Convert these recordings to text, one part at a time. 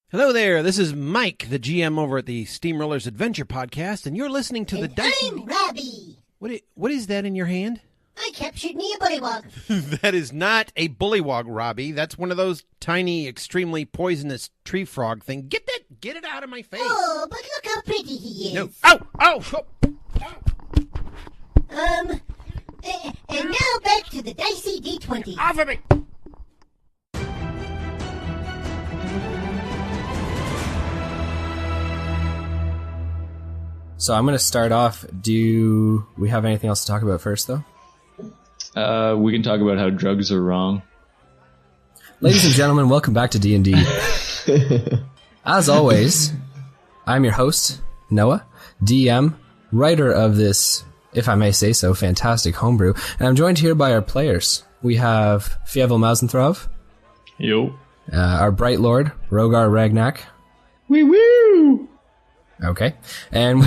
Hello there, this is Mike, the GM over at the Steamrollers Adventure Podcast, and you're listening to the Dicey... I'm Robbie. What is that in your hand? I captured me a bullywog. That is not a bullywog, Robbie. That's one of those tiny, extremely poisonous tree frog things. Get it out of my face. Oh, but look how pretty he is. No. Ow! And now back to the Dicey D20. Off of me! So I'm going to start off. Do we have anything else to talk about first, though? We can talk about how drugs are wrong. Ladies and gentlemen, welcome back to D&D. As always, I'm your host, Noah, DM, writer of this, if I may say so, fantastic homebrew, and I'm joined here by our players. We have Fievel Mousentrouve. Yo. Our Bright Lord, Rogar Ragnak. Wee woo! Okay. And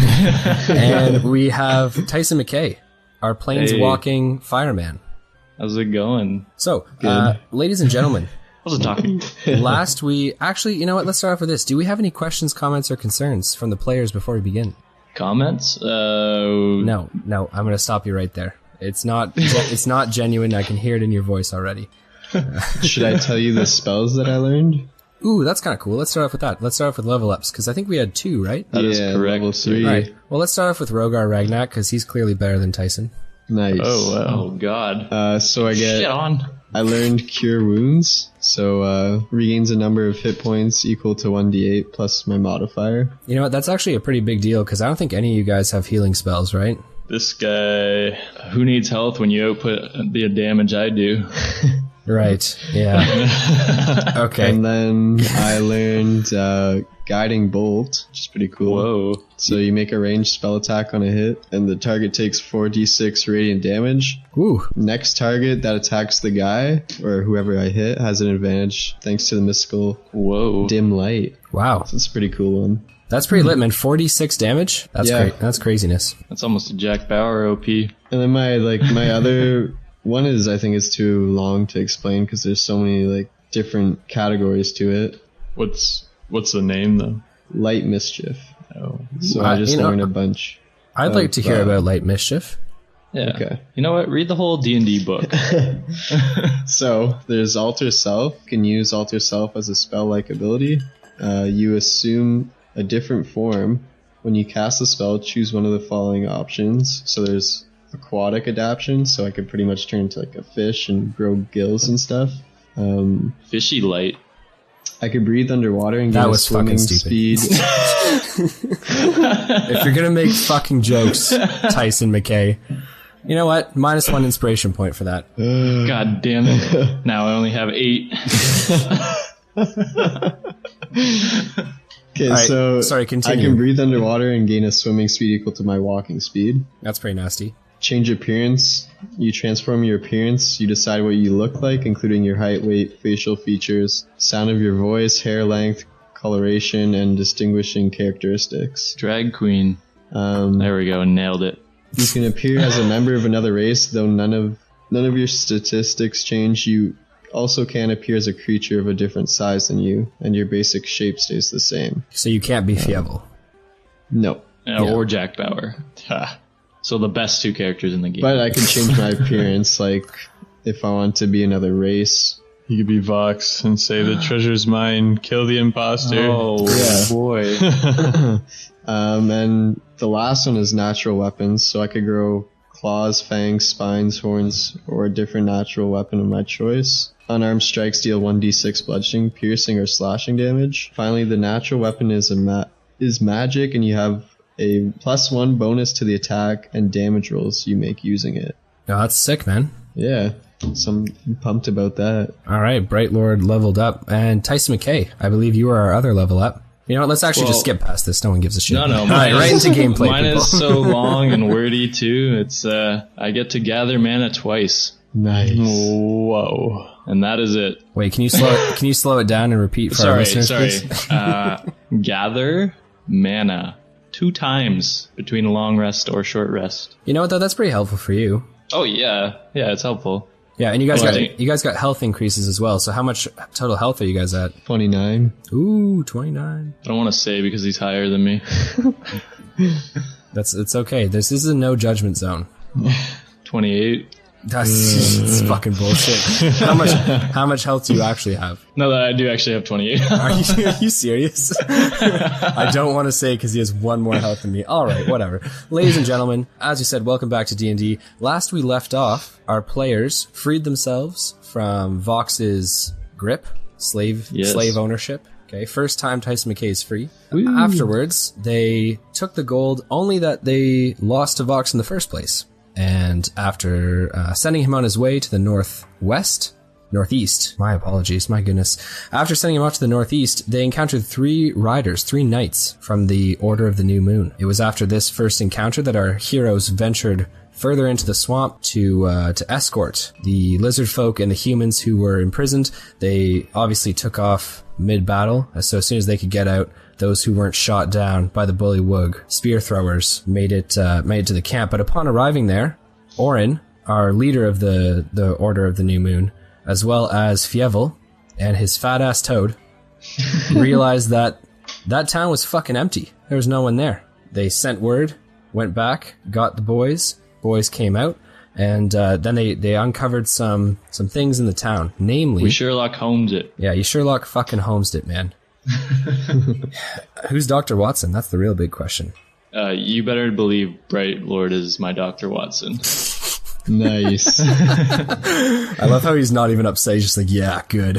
we have Tyson McKay, our planeswalking fireman. How's it going? So, ladies and gentlemen, How's it talking? actually, you know what? Let's start off with this. Do we have any questions, comments, or concerns from the players before we begin? Comments? No, I'm going to stop you right there. It's not genuine. I can hear it in your voice already. Should I tell you the spells that I learned? Ooh, that's kind of cool. Let's start off with that. Let's start off with level ups, because I think we had 2, right? That is correct. Level 3. All right. Well, let's start off with Rogar Ragnak, because he's clearly better than Tyson. Nice. Oh, wow. Oh, God. So Shit on. I learned Cure Wounds, so regains a number of hit points equal to 1d8 plus my modifier. You know what? That's actually a pretty big deal, because I don't think any of you guys have healing spells, right? This guy, who needs health when you output the damage I do? Right, yeah. Okay. And then I learned Guiding Bolt, which is pretty cool. Whoa. So you make a ranged spell attack on a hit, and the target takes 4d6 radiant damage. Ooh. Next target that attacks the guy, or whoever I hit, has an advantage thanks to the mystical dim light. Wow. So it's a pretty cool one. That's pretty lit, man. 46 damage? That's great. That's craziness. That's almost a Jack Bauer OP. And then my other one is, I think, is too long to explain because there's so many different categories to it. What's the name though? Light Mischief. Oh. So I just learned a bunch. I'd like to hear about Light Mischief. Yeah. Okay. You know what? Read the whole D&D book. So there's Alter Self. You can use Alter Self as a spell-like ability. You assume a different form. When you cast a spell, choose one of the following options. So there's aquatic adaptation, so I could pretty much turn into a fish and grow gills and stuff. Fishy light. I could breathe underwater and get a swimming speed. If you're gonna make fucking jokes, Tyson McKay, you know what? -1 inspiration point for that. God damn it. Now I only have 8. Okay, right, so sorry, continue. I can breathe underwater and gain a swimming speed equal to my walking speed. That's pretty nasty. Change appearance. You transform your appearance. You decide what you look like, including your height, weight, facial features, sound of your voice, hair length, coloration, and distinguishing characteristics. Drag queen. There we go, nailed it. You can appear as a member of another race, though none of your statistics change. You also can appear as a creature of a different size than you, and your basic shape stays the same. So you can't be Fievel. No. Or Jack Bauer. So the best 2 characters in the game. But I can change my appearance, if I want to be another race. You could be Vox and say the treasure's mine, kill the imposter. Oh, boy. And the last one is natural weapons, so I could grow claws, fangs, spines, horns, or a different natural weapon of my choice. Unarmed strikes deal 1d6 bludgeoning, piercing, or slashing damage. Finally, the natural weapon is magic, and you have a +1 bonus to the attack and damage rolls you make using it. Oh, that's sick, man. Yeah, so I'm pumped about that. All right, Bright Lord leveled up. And Tyson McKay, I believe you are our other level up. You know what, let's actually just skip past this. No one gives a shit. No. All right, right into gameplay, Mine people. is so long and wordy, too. It's, I get to gather mana twice. Nice. Whoa. And that is it. Wait, can you slow it down and repeat for our listeners, please? Gather mana 2 times between a long rest or short rest. You know what, though? That's pretty helpful for you. Oh, yeah. Yeah, it's helpful. Yeah, and you guys got health increases as well. So how much total health are you guys at? 29. Ooh, 29. I don't want to say because he's higher than me. It's okay. This is a no judgment zone. 28. That's fucking bullshit. How much health do you actually have? No, that I do actually have 28. Are you serious? I don't want to say because he has one more health than me. All right, whatever. Ladies and gentlemen, as you said, welcome back to D&D. Last we left off, our players freed themselves from Vox's grip, slave ownership. Okay, first time Tyson McKay is free. Woo. Afterwards, they took the gold, only that they lost to Vox in the first place. And after sending him on his way to the northeast, my apologies, my goodness. After sending him off to the northeast, they encountered 3 knights from the Order of the New Moon. It was after this first encounter that our heroes ventured further into the swamp to escort the Lizardfolk and the humans who were imprisoned. They obviously took off mid-battle, so as soon as they could get out, those who weren't shot down by the bullywug spear throwers made it to the camp. But upon arriving there, Orin, our leader of the Order of the New Moon, as well as Fievel and his fat-ass toad, realized that town was fucking empty. There was no one there. They sent word, went back, got the boys. Boys came out, and then they uncovered some things in the town. Namely, we Sherlock Holmes it. Yeah, you Sherlock fucking Holmes it, man. Who's Dr. Watson? That's the real big question. You better believe Bright Lord is my Dr. Watson. Nice. I love how he's not even upset. He's just like, yeah, good.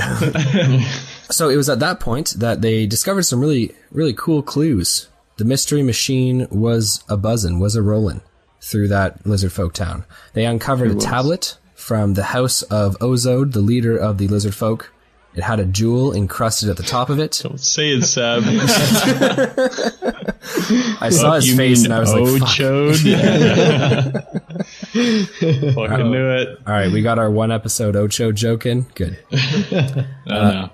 So it was at that point that they discovered some really, really cool clues. The mystery machine was a rolling through that Lizardfolk town. They uncovered a tablet from the house of Ozode, the leader of the Lizardfolk. It had a jewel encrusted at the top of it. Don't say it, Sab. I saw his face and I was like, fuck. Fucking knew it. All right, we got our one episode Ocho joke in. Good. No.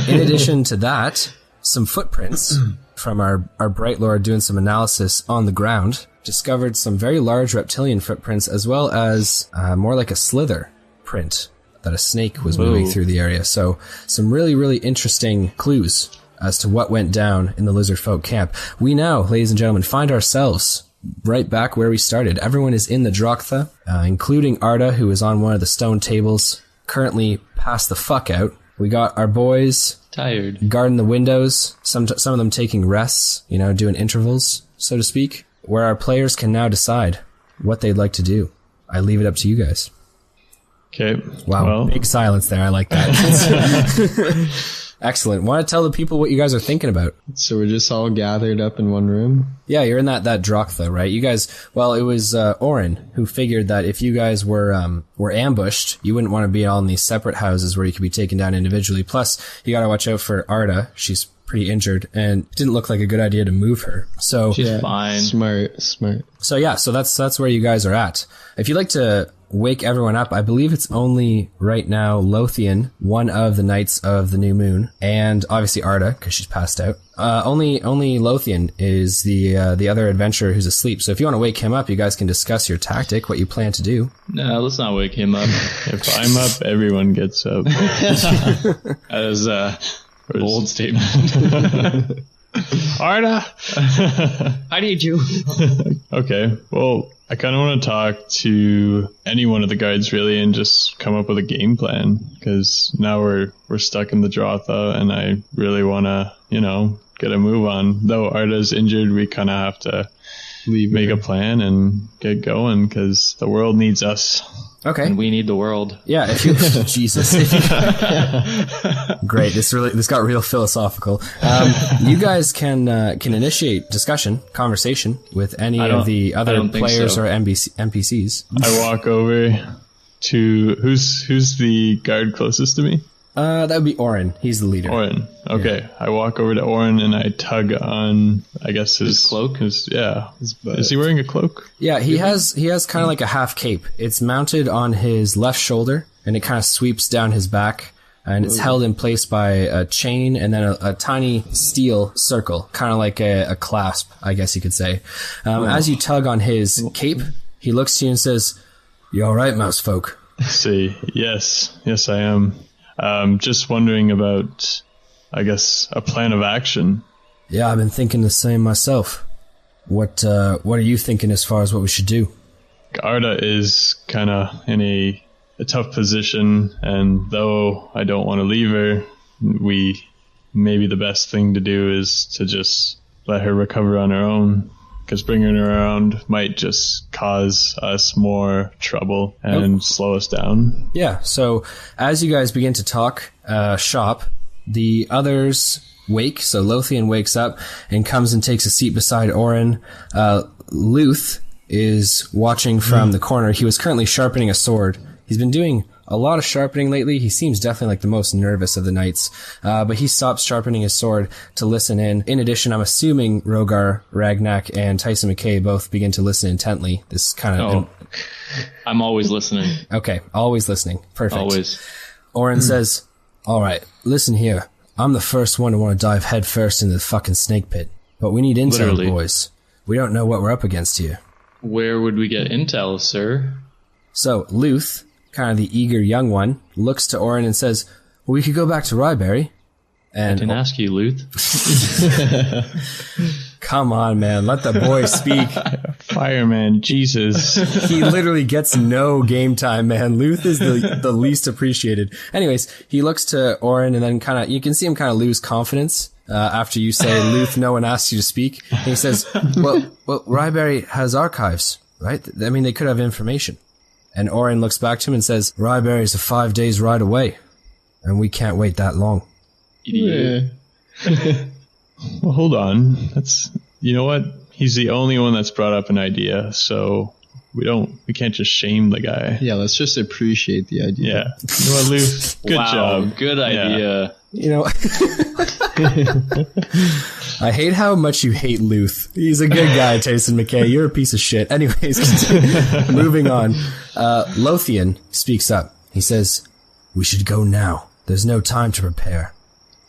In addition to that, some footprints from our Bright Lord doing some analysis on the ground discovered some very large reptilian footprints as well as more like a slither print that a snake was moving through the area. So some really, really interesting clues as to what went down in the Lizardfolk camp. We now, ladies and gentlemen, find ourselves right back where we started. Everyone is in the Drochtha, including Arta, who is on one of the stone tables, currently passed the fuck out. We got our boys tired, guarding the windows, some of them taking rests, doing intervals, so to speak, where our players can now decide what they'd like to do. I leave it up to you guys. Okay. Wow, well. Big silence there. I like that. Excellent. Want to tell the people what you guys are thinking about? So we're just all gathered up in one room? Yeah, you're in that Drochtha, right? You guys, well, it was Orin who figured that if you guys were ambushed, you wouldn't want to be all in these separate houses where you could be taken down individually. Plus, you got to watch out for Arta. She's pretty injured and it didn't look like a good idea to move her. So yeah, fine. Smart. So yeah, so that's where you guys are at. If you'd like to wake everyone up, I believe it's only right now Lothian, one of the Knights of the New Moon, and obviously Arta, because she's passed out. Only Lothian is the other adventurer who's asleep. So if you want to wake him up, you guys can discuss your tactic, what you plan to do. No, let's not wake him up. If I'm up, everyone gets up. That is a bold statement. Arta! I need you. Okay, well, I kind of want to talk to any one of the guards really and just come up with a game plan, because now we're stuck in the Drochtha and I really want to, get a move on. Though Arta's injured, we kind of have to make a plan and get going because the world needs us. Okay. And we need the world. Yeah, if you Jesus. Great. This got real philosophical. You guys can initiate conversation with any of the other players or NPCs. I walk over to who's the guard closest to me? That would be Orin. He's the leader. Orin. Okay. Yeah. I walk over to Orin and I tug on, I guess his cloak. Is he wearing a cloak? Yeah, he has kind of like a half cape. It's mounted on his left shoulder and it kind of sweeps down his back and it's held in place by a chain and then a tiny steel circle, kind of like a clasp, I guess you could say. As you tug on his cape, he looks to you and says, "You all right, mouse folk?" See, yes, I am. Just wondering about, I guess, a plan of action. Yeah, I've been thinking the same myself. What are you thinking as far as what we should do? Arta is kind of in a tough position, and though I don't want to leave her, maybe the best thing to do is to just let her recover on her own, because bringing her around might just cause us more trouble and slow us down. Yeah, so as you guys begin to talk shop, the others wake. So Lothian wakes up and comes and takes a seat beside Orin. Luth is watching from the corner. He was currently sharpening a sword. He's been doing a lot of sharpening lately. He seems definitely like the most nervous of the knights. But he stops sharpening his sword to listen in. In addition, I'm assuming Rogar, Ragnak, and Tyson McKay both begin to listen intently. This kind of... I'm always listening. Okay, always listening. Perfect. Always. Orin says, all right, listen here. I'm the first one to want to dive head first into the fucking snake pit. But we need intel, Literally. boys. We don't know what we're up against here. Where would we get intel, sir? So, Luth, kind of the eager young one, looks to Orin and says, well, we could go back to Ryberry. And I didn't ask you, Luth. Come on, man. Let the boy speak. Fireman, Jesus. He literally gets no game time, man. Luth is the least appreciated. Anyways, he looks to Orin and then kind of, you can see him kind of lose confidence after you say, Luth, no one asks you to speak. And he says, well, Ryberry has archives, right? I mean, they could have information. And Orin looks back to him and says, Ryberry is a 5 days ride away, and we can't wait that long. Idiot. Well, hold on. You know what? He's the only one that's brought up an idea, so we can't just shame the guy. Yeah, let's just appreciate the idea. Yeah. You know what, Luth? Good job. Good idea. You know, I hate how much you hate Luth. He's a good guy, Tyson McKay. You're a piece of shit. Anyways, moving on. Lothian speaks up. He says, we should go now. There's no time to prepare.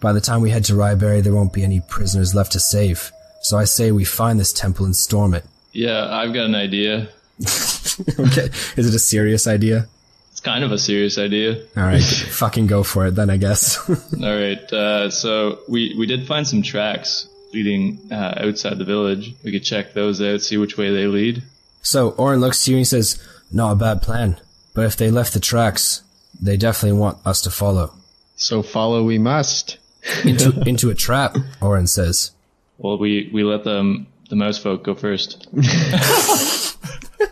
By the time we head to Ryberry, there won't be any prisoners left to save. So I say we find this temple and storm it. Yeah, I've got an idea. Okay. Is it a serious idea? It's kind of a serious idea. All right. Fucking go for it then, I guess. All right. So we did find some tracks leading outside the village. We could check those out, see which way they lead. So Orin looks to you and he says, not a bad plan. But if they left the tracks, they definitely want us to follow. So follow we must. Into a trap, Orin says. Well, we let the mouse folk go first.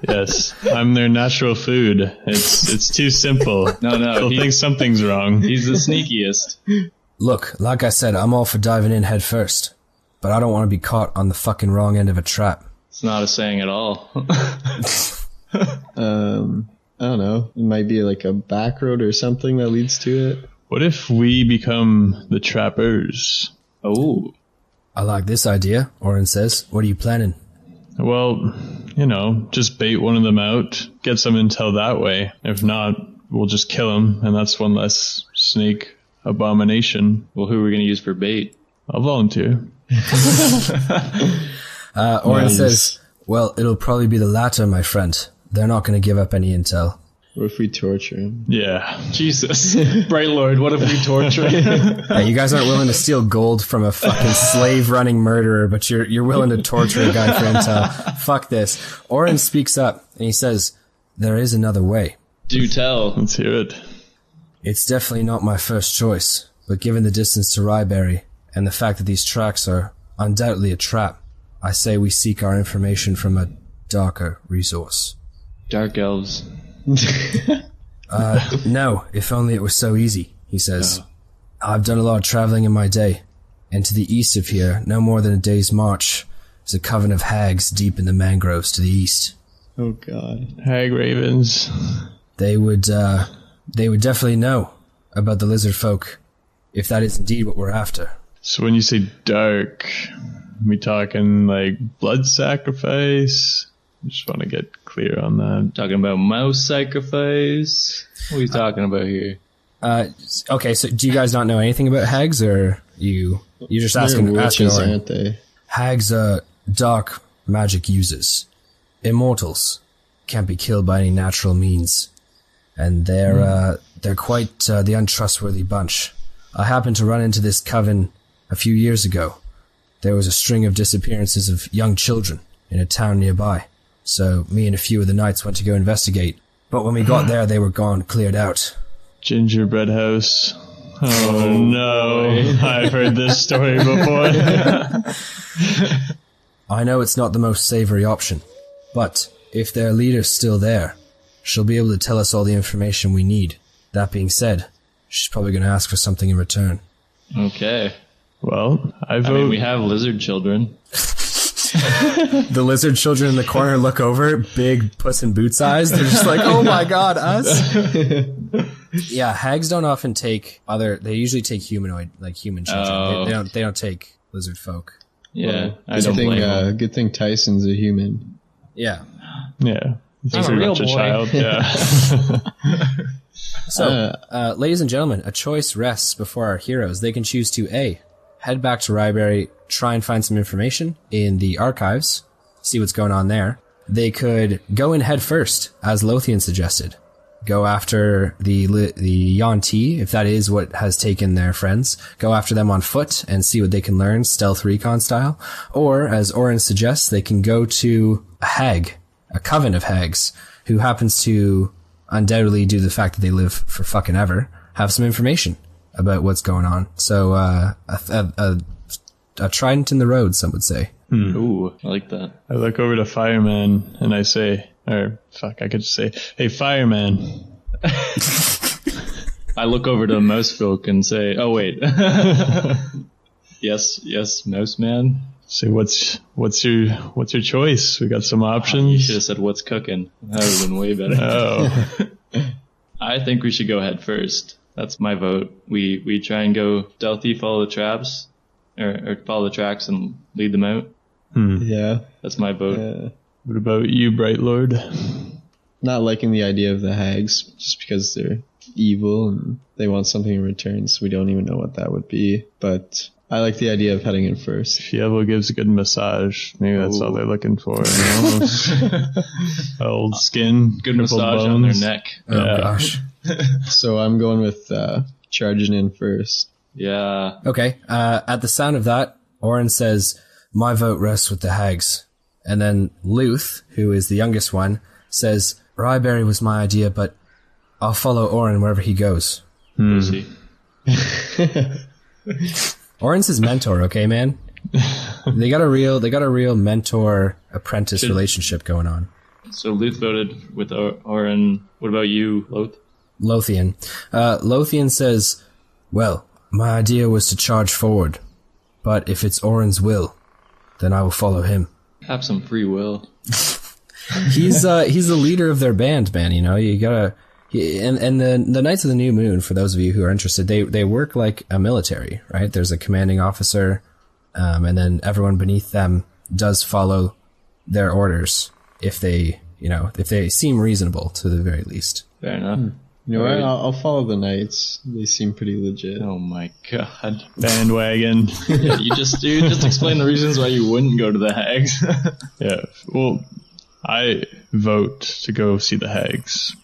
Yes, I'm their natural food. It's too simple. No, They'll think something's wrong. He's the sneakiest. Look, like I said, I'm all for diving in head first. But I don't want to be caught on the fucking wrong end of a trap. It's not a saying at all. I don't know. It might be like a back road or something that leads to it. What if we become the trappers? Oh. I like this idea, Orin says. What are you planning? Well, just bait one of them out, get some intel that way. If not, we'll just kill him, and that's one less snake abomination. Well, who are we going to use for bait? I'll volunteer. Orin says, well, it'll probably be the latter, my friend. They're not going to give up any intel. What if we torture him? Yeah. Jesus. Bright Lord, what if we torture him? Yeah, you guys aren't willing to steal gold from a fucking slave-running murderer, but you're willing to torture a guy for intel. Fuck this. Orin speaks up, and he says, there is another way. Do tell. Let's hear it. It's definitely not my first choice, but given the distance to Ryberry, and the fact that these tracks are undoubtedly a trap, I say we seek our information from a darker resource. Dark elves. No, if only it was so easy, he says. I've done a lot of traveling in my day, and to the east of here, no more than a day's march, is a coven of hags deep in the mangroves to the east. Oh god. Hag ravens. They would definitely know about the Lizardfolk, if that is indeed what we're after. So when you say dark, we talking like blood sacrifice? I just want to get clear on that. Talking about mouse sacrifice? What are you talking about here? Okay, so do you guys not know anything about hags, or you're just asking witches, Orin? aren't they? Hags are dark magic users. Immortals. Can't be killed by any natural means. and they're quite the untrustworthy bunch. I happened to run into this coven a few years ago. There was a string of disappearances of young children in a town nearby, so me and a few of the knights went to go investigate. But when we got there, they were gone, cleared out. Gingerbread house. Oh no, I've heard this story before. I know it's not the most savory option, but if their leader's still there, she'll be able to tell us all the information we need. That being said, she's probably going to ask for something in return. Okay. Well, I mean, we have lizard children. The lizard children in the corner look over, big Puss in Boots eyes. They're just like, oh my god, us? Yeah, hags don't often take they usually take humanoid, like human children. Oh. They don't take lizard folk. Yeah, I don't blame them. Good thing Tyson's a human. Yeah. Yeah. He's I'm a pretty real much a boy. child, yeah. So, ladies and gentlemen, a choice rests before our heroes. They can choose to A, head back to Ryberry, try and find some information in the archives, see what's going on there. They could go in head first, as Lothian suggested. Go after the Yuan-Ti, if that is what has taken their friends. Go after them on foot and see what they can learn, stealth recon style. Or, as Oren suggests, they can go to a hag, a coven of hags, who happens to undoubtedly, due to the fact that they live for fucking ever, have some information about what's going on. So, a trident in the road, some would say. Ooh, I like that. I look over to Fireman and I say, I could just say, hey, Fireman. I look over to Mousefolk and say, oh, wait. Yes, Mouse Man. Say, what's your choice? We got some You options. should have said, what's cooking? That would have been way better. Oh, I think we should go head first. That's my vote. We try and go stealthy, follow the traps, or follow the tracks and lead them out. Yeah. That's my vote. what about you, Bright Lord? Not liking the idea of the hags, just because they're evil and they want something in return, so we don't even know what that would be. But I like the idea of heading in first. Fievel gives a good massage. Maybe that's all they're looking for. You know? Old skin, Good crippled massage on their bones. neck. Oh Yeah. gosh. So I'm going with charging in first. Yeah. Okay, at the sound of that, Oren says, my vote rests with the hags. And then Luth, who is the youngest one, says, Ryberry was my idea, but I'll follow Oren wherever he goes. We'll see. Oren's his mentor, okay, man? They got a real mentor apprentice relationship going on. So Luth voted with Oren. What about you, Loth? Lothian. Lothian says, well, my idea was to charge forward, but if it's Oren's will, then I will follow him. Have some free will. He's the leader of their band, man. You know, you gotta. And the Knights of the New Moon, for those of you who are interested, they work like a military, right? There's a commanding officer, and then everyone beneath them does follow their orders if they seem reasonable to the very least. Fair enough. You know what? I'll follow the knights. They seem pretty legit. Oh my god. Bandwagon. Yeah, you just explain the reasons why you wouldn't go to the hags. Yeah. Well, I vote to go see the hags.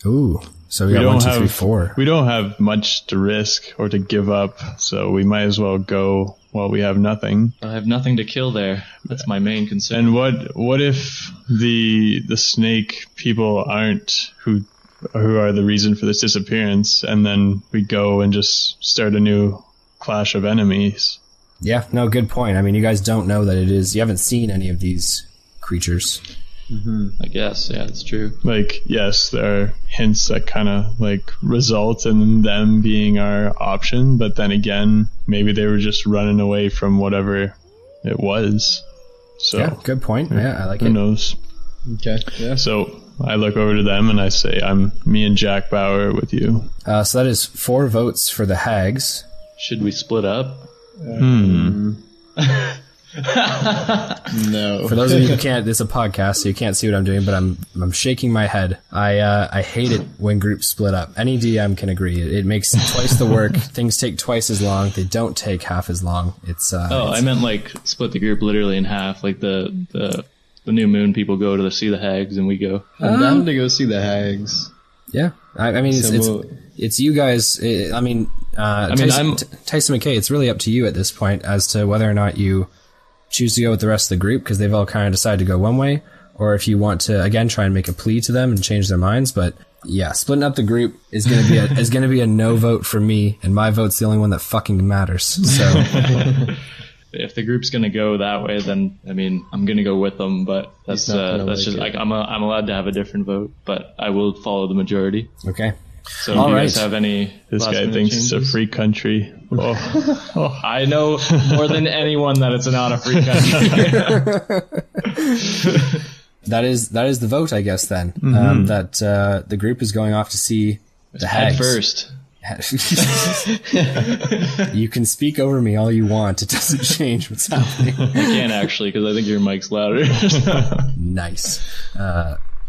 Ooh, so we got 1, 2, 3, 4. We don't have much to risk or to give up, so we might as well go while we have nothing. I have nothing to kill there. That's my main concern. And what if the snake people aren't who are the reason for this disappearance, and then we go and just start a new clash of enemies? Yeah, no, good point. I mean, you guys don't know that it is. You haven't seen any of these creatures. I guess, yeah, it's true. Like, yes, there are hints that kind of like result in them being our option, but then again, maybe they were just running away from whatever it was. So Yeah, good point. Yeah, I like who it. knows? Okay. Yeah. So I look over to them and I say, me and Jack Bauer with you. So that is 4 votes for the hags. Should we split up? No. For those of you who can't, it's a podcast, so you can't see what I'm doing, but I'm shaking my head. I hate it when groups split up. Any DM can agree. It makes twice the work. Things take twice as long. They don't take half as long. I meant like split the group literally in half. Like the New Moon people go to see the hags and we go. I'm down to go see the hags. Yeah, I mean, it's you guys. Tyson McKay, it's really up to you at this point as to whether or not you choose to go with the rest of the group because they've all kind of decided to go one way, or if you want to again try and make a plea to them and change their minds. But yeah, splitting up the group is going to be a no vote for me, and my vote's the only one that fucking matters. So. If the group's gonna go that way, then I mean I'm gonna go with them. But that's just like I'm allowed to have a different vote, but I will follow the majority. Okay. So do you guys have any? This guy thinks changes? it's a free country. Oh. I know more than anyone that it's not a free country. That is the vote, I guess. Then that the group is going off to see the hags. Head first. You can speak over me all you want. It doesn't change what's happening. I can't actually because I think your mic's louder. Nice.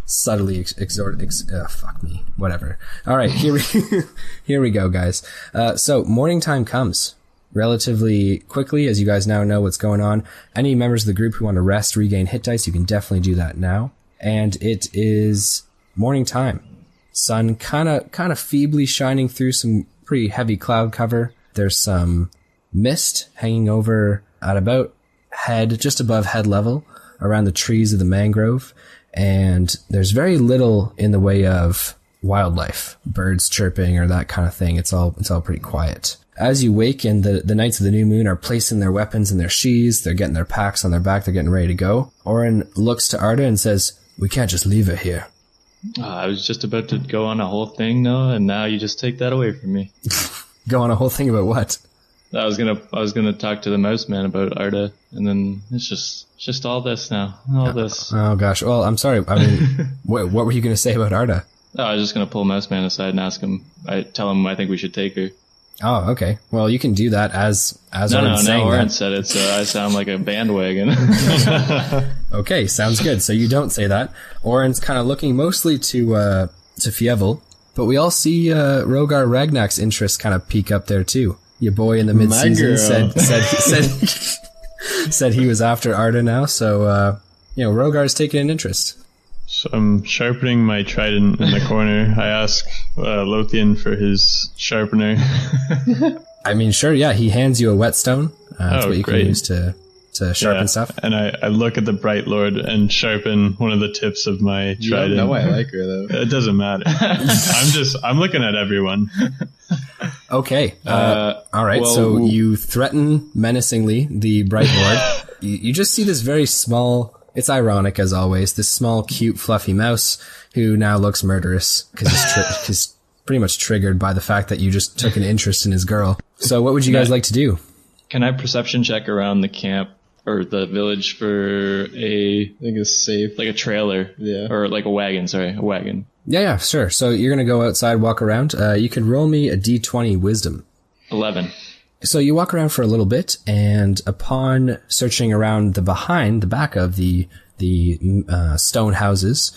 Subtly fuck me. Whatever. All right, here we go, guys. So morning time comes relatively quickly, as you guys now know what's going on. Any members of the group who want to rest, regain hit dice, you can definitely do that now. And it is morning time. Sun kind of feebly shining through some pretty heavy cloud cover. There's some mist hanging over at about just above head level around the trees of the mangrove. And there's very little in the way of wildlife, birds chirping or that kind of thing. It's all pretty quiet. As you wake and the Knights of the New Moon are placing their weapons in their sheaths, they're getting their packs on their back, they're getting ready to go. Oren looks to Arta and says, "We can't just leave it here." I was just about to go on a whole thing, Noah, and now you just take that away from me. Go on a whole thing about what? I was gonna talk to the mouse man about Arta, and then it's just all this now. All this. Oh gosh. Well, I'm sorry. I mean, what were you gonna say about Arta? Oh, I was just gonna pull mouse man aside and ask him. Tell him I think we should take her. Oh, okay. Well, you can do that as No, Oren said it, so I sound like a bandwagon. Okay, sounds good. So you don't say that. Oren's kind of looking mostly to Fievel, but we all see Rogar Ragnak's interest kind of peak up there too. Your boy in the mid-season said he was after Arta now, so Rogar's taking an interest. So I'm sharpening my trident in the corner. I ask Lothian for his sharpener. I mean, sure, yeah. He hands you a whetstone. That's what you great. can use to sharpen stuff. And I look at the Bright Lord and sharpen one of the tips of my trident. No, I like her though. It doesn't matter. I'm looking at everyone. Okay. All right. well, so you threaten menacingly the Bright Lord. You just see this very small. It's ironic, as always, this small, cute, fluffy mouse who now looks murderous because he's pretty much triggered by the fact that you just took an interest in his girl. So what would you guys like to do? Can I perception check around the camp or the village for I think it's safe. like a trailer? Yeah. Or like a wagon, sorry, a wagon. Yeah, sure. So you're going to go outside, walk around. You can roll me a D20 wisdom. 11. So you walk around for a little bit, and upon searching around the back of the stone houses,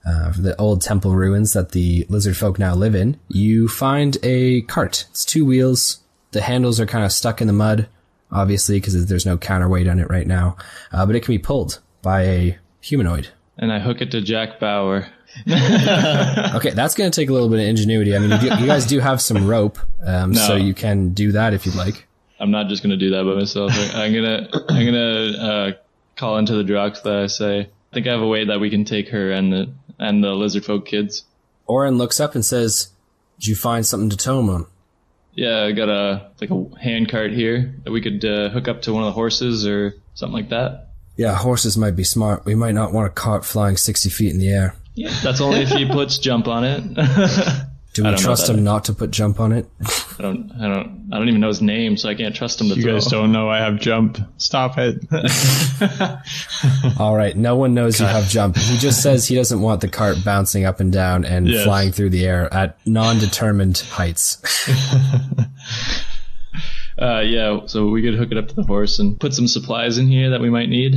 the old temple ruins that the Lizardfolk now live in, you find a cart. It's 2 wheels. The handles are kind of stuck in the mud, obviously, because there's no counterweight on it right now. But it can be pulled by a humanoid. And I hook it to Jack Bauer. Okay, that's going to take a little bit of ingenuity. I mean, you guys do have some rope, so you can do that if you'd like. I'm not just going to do that by myself. I'm gonna call into the Droxla. I say, I think I have a way that we can take her and the Lizardfolk kids. Oren looks up and says, "Did you find something to tow 'em on?" Yeah, I got a hand cart here that we could hook up to one of the horses or something like that. Yeah, horses might be smart. We might not want a cart flying 60 feet in the air. Yeah, that's only if he puts jump on it. Do we trust him not to put jump on it? I don't even know his name, so I can't trust him to You throw. guys don't know I have jump. Stop it. All right, no one knows you have jump. He just says he doesn't want the cart bouncing up and down and flying through the air at non-determined heights. Yeah, so we could hook it up to the horse and put some supplies in here that we might need.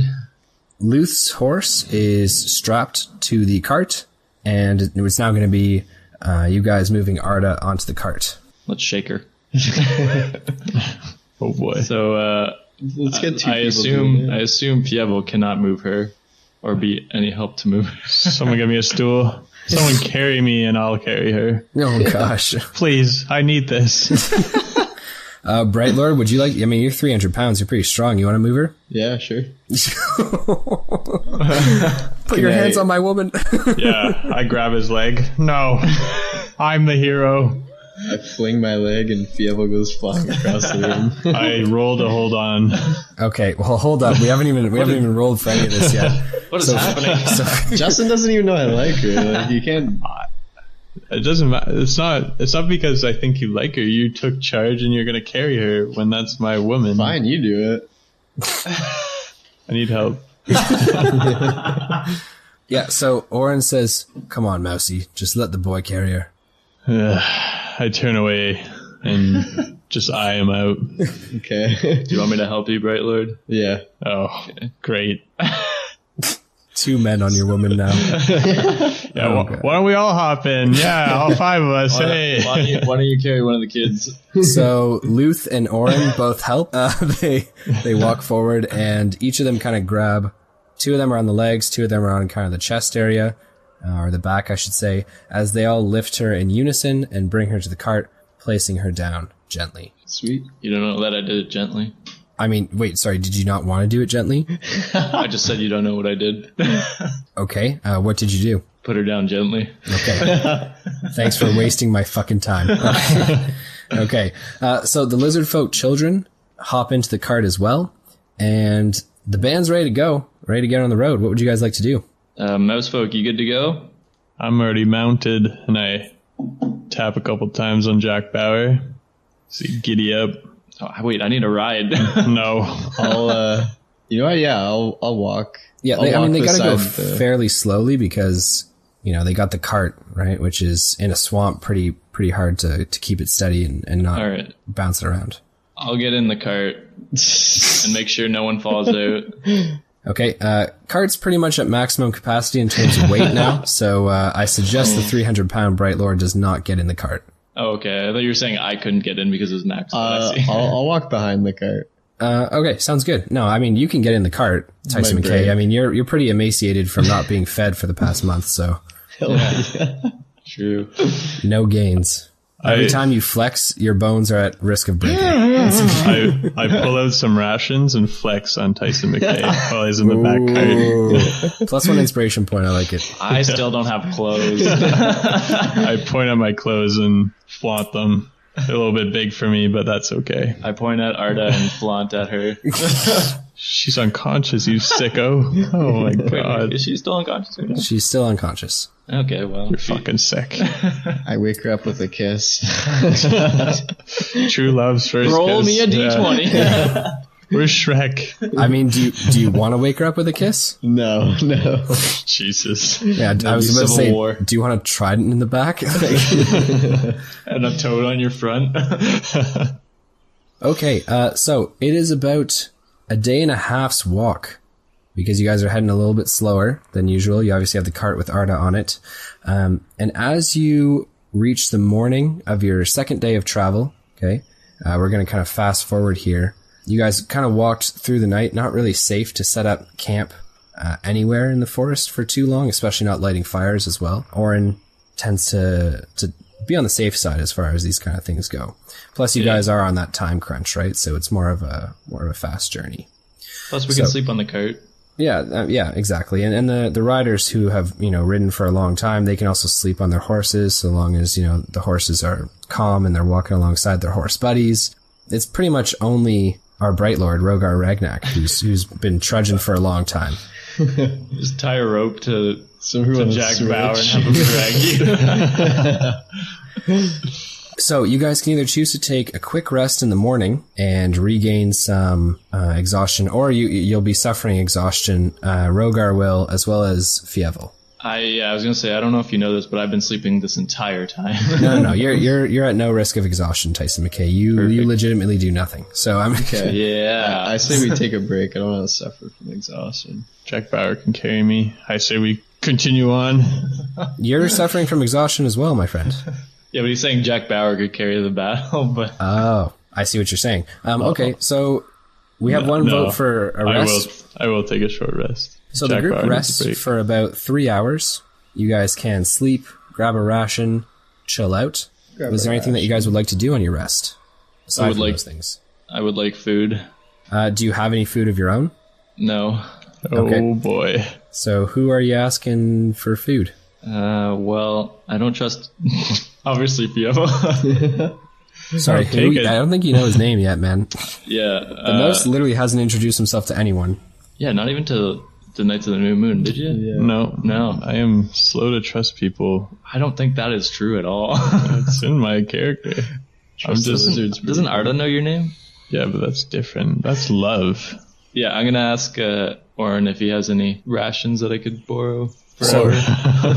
Luth's horse is strapped to the cart, and it's now going to be you guys moving Arta onto the cart. Let's shake her. Oh boy. So Let's get 2 I people assume doing it. Fievel cannot move her or be any help to move her. Someone give me a stool. Someone carry me and I'll carry her. Oh gosh. Please, I need this. Bright Lord, would you like? I mean, you're 300 pounds. You're pretty strong. You want to move her? Yeah, sure. Put your hands on my woman. Yeah, I grab his leg. No, I'm the hero. I fling my leg and Fievel goes flying across the room. I roll to hold on. Okay, well, hold up. We haven't even rolled for any of this yet. What is happening? Justin doesn't even know I like her. Like, you can't. It doesn't matter. It's not because I think you like her. You took charge and you're gonna carry her when that's my woman. Fine, you do it. I need help. Yeah, so Oren says, "Come on, Mousy, just let the boy carry her." I turn away and just eye him out. Okay. Do you want me to help you, Bright Lord? Yeah. Oh, great. 2 men on your woman now. Yeah, why don't we all hop in? Yeah, all 5 of us. Hey. Why don't you carry one of the kids? So Luth and Oren both help. They walk forward, and each of them kind of grab. 2 of them are on the legs, 2 of them are on kind of the chest area, or the back, I should say, as they all lift her in unison and bring her to the cart, placing her down gently. Sweet. You don't know that I did it gently? I mean, wait, sorry, did you not want to do it gently? I just said you don't know what I did. Okay, what did you do? Put her down gently. Okay. Thanks for wasting my fucking time. Okay. So the Lizardfolk children hop into the cart as well, and the band's ready to go, ready to get on the road. What would you guys like to do? Mousefolk, you good to go? I'm already mounted, and I tap a couple times on Jack Bauer. See, giddy up. Oh, wait, I need a ride. No. I'll, you know what? Yeah, I'll walk. Yeah, I'll they walk gotta go beside fairly slowly because, you know, they got the cart, right, which is in a swamp, pretty hard to keep it steady and not All right. bounce it around. I'll get in the cart and make sure no one falls out. Okay, cart's pretty much at maximum capacity in terms of weight now, so I suggest the 300-pound Bright Lord does not get in the cart. Oh, okay. I thought you were saying I couldn't get in because it was max. I see. I'll walk behind the cart. Okay, sounds good. No, I mean, you can get in the cart, Tyson My McKay. brain. I mean, you're pretty emaciated from not being fed for the past month, so True. no gains. Every time you flex, your bones are at risk of breaking. I pull out some rations and flex on Tyson McKay while he's in the back cart. +1 inspiration point, I like it. I still don't have clothes. I point at my clothes and flaunt them. They're a little bit big for me, but that's okay. I point at Arta and flaunt at her. She's unconscious, you sicko. Oh my god. Is she still unconscious? Or no? She's still unconscious. Okay, well. You're fucking sick. I wake her up with a kiss. True love's first Roll kiss. me a d20. Yeah. We're Shrek. I mean, do you want to wake her up with a kiss? No. Jesus. Yeah, I was about to Civil say, War. do you want a trident in the back? And a toad on your front. Okay, so it is about a day and a half's walk because you guys are heading a little bit slower than usual. You obviously have the cart with Arta on it. And as you reach the morning of your second day of travel, okay, we're going to kind of fast forward here. You guys kind of walked through the night, not really safe to set up camp anywhere in the forest for too long, especially not lighting fires as well. Oren tends to be on the safe side as far as these kind of things go. Plus, you guys are on that time crunch, right? So it's more of a fast journey. Plus, we can sleep on the cart. Yeah, yeah, exactly. And the riders who have, you know, ridden for a long time, they can also sleep on their horses so long as, you know, the horses are calm and they're walking alongside their horse buddies. It's pretty much only our Bright Lord, Rogar Ragnak, who's been trudging for a long time. Just tie a rope to Everyone's Jack rich. Bauer and have him drag you. So you guys can either choose to take a quick rest in the morning and regain some exhaustion, or you'll be suffering exhaustion. Rogar will, as well as Fievel. I was gonna say, I don't know if you know this, but I've been sleeping this entire time. No. You're at no risk of exhaustion, Tyson McKay. You legitimately do nothing. So I'm okay. Yeah. I say we take a break. I don't want to suffer from exhaustion. Jack Bauer can carry me. I say we continue on. You're suffering from exhaustion as well, my friend. Yeah, but he's saying Jack Bauer could carry the battle, but Oh, I see what you're saying. Okay, so we have one vote for a rest. I will take a short rest. So Jack the group Bauer needs a rests break. for about 3 hours, you guys can sleep, grab a ration, chill out. Is there anything that you guys would like to do on your rest? Aside from those things. I would like food. Do you have any food of your own? No. Okay. Oh boy. So who are you asking for food? Well, I don't trust, obviously, Fievel. Sorry, I don't think you know his name yet, man. Yeah. The Ness literally hasn't introduced himself to anyone. Yeah, not even to the Knights of the New Moon, did you? Yeah. No. I am slow to trust people. I don't think that is true at all. It's in my character. Doesn't Arta know your name? Yeah, but that's different. That's love. Yeah, I'm going to ask Oren if he has any rations that I could borrow. So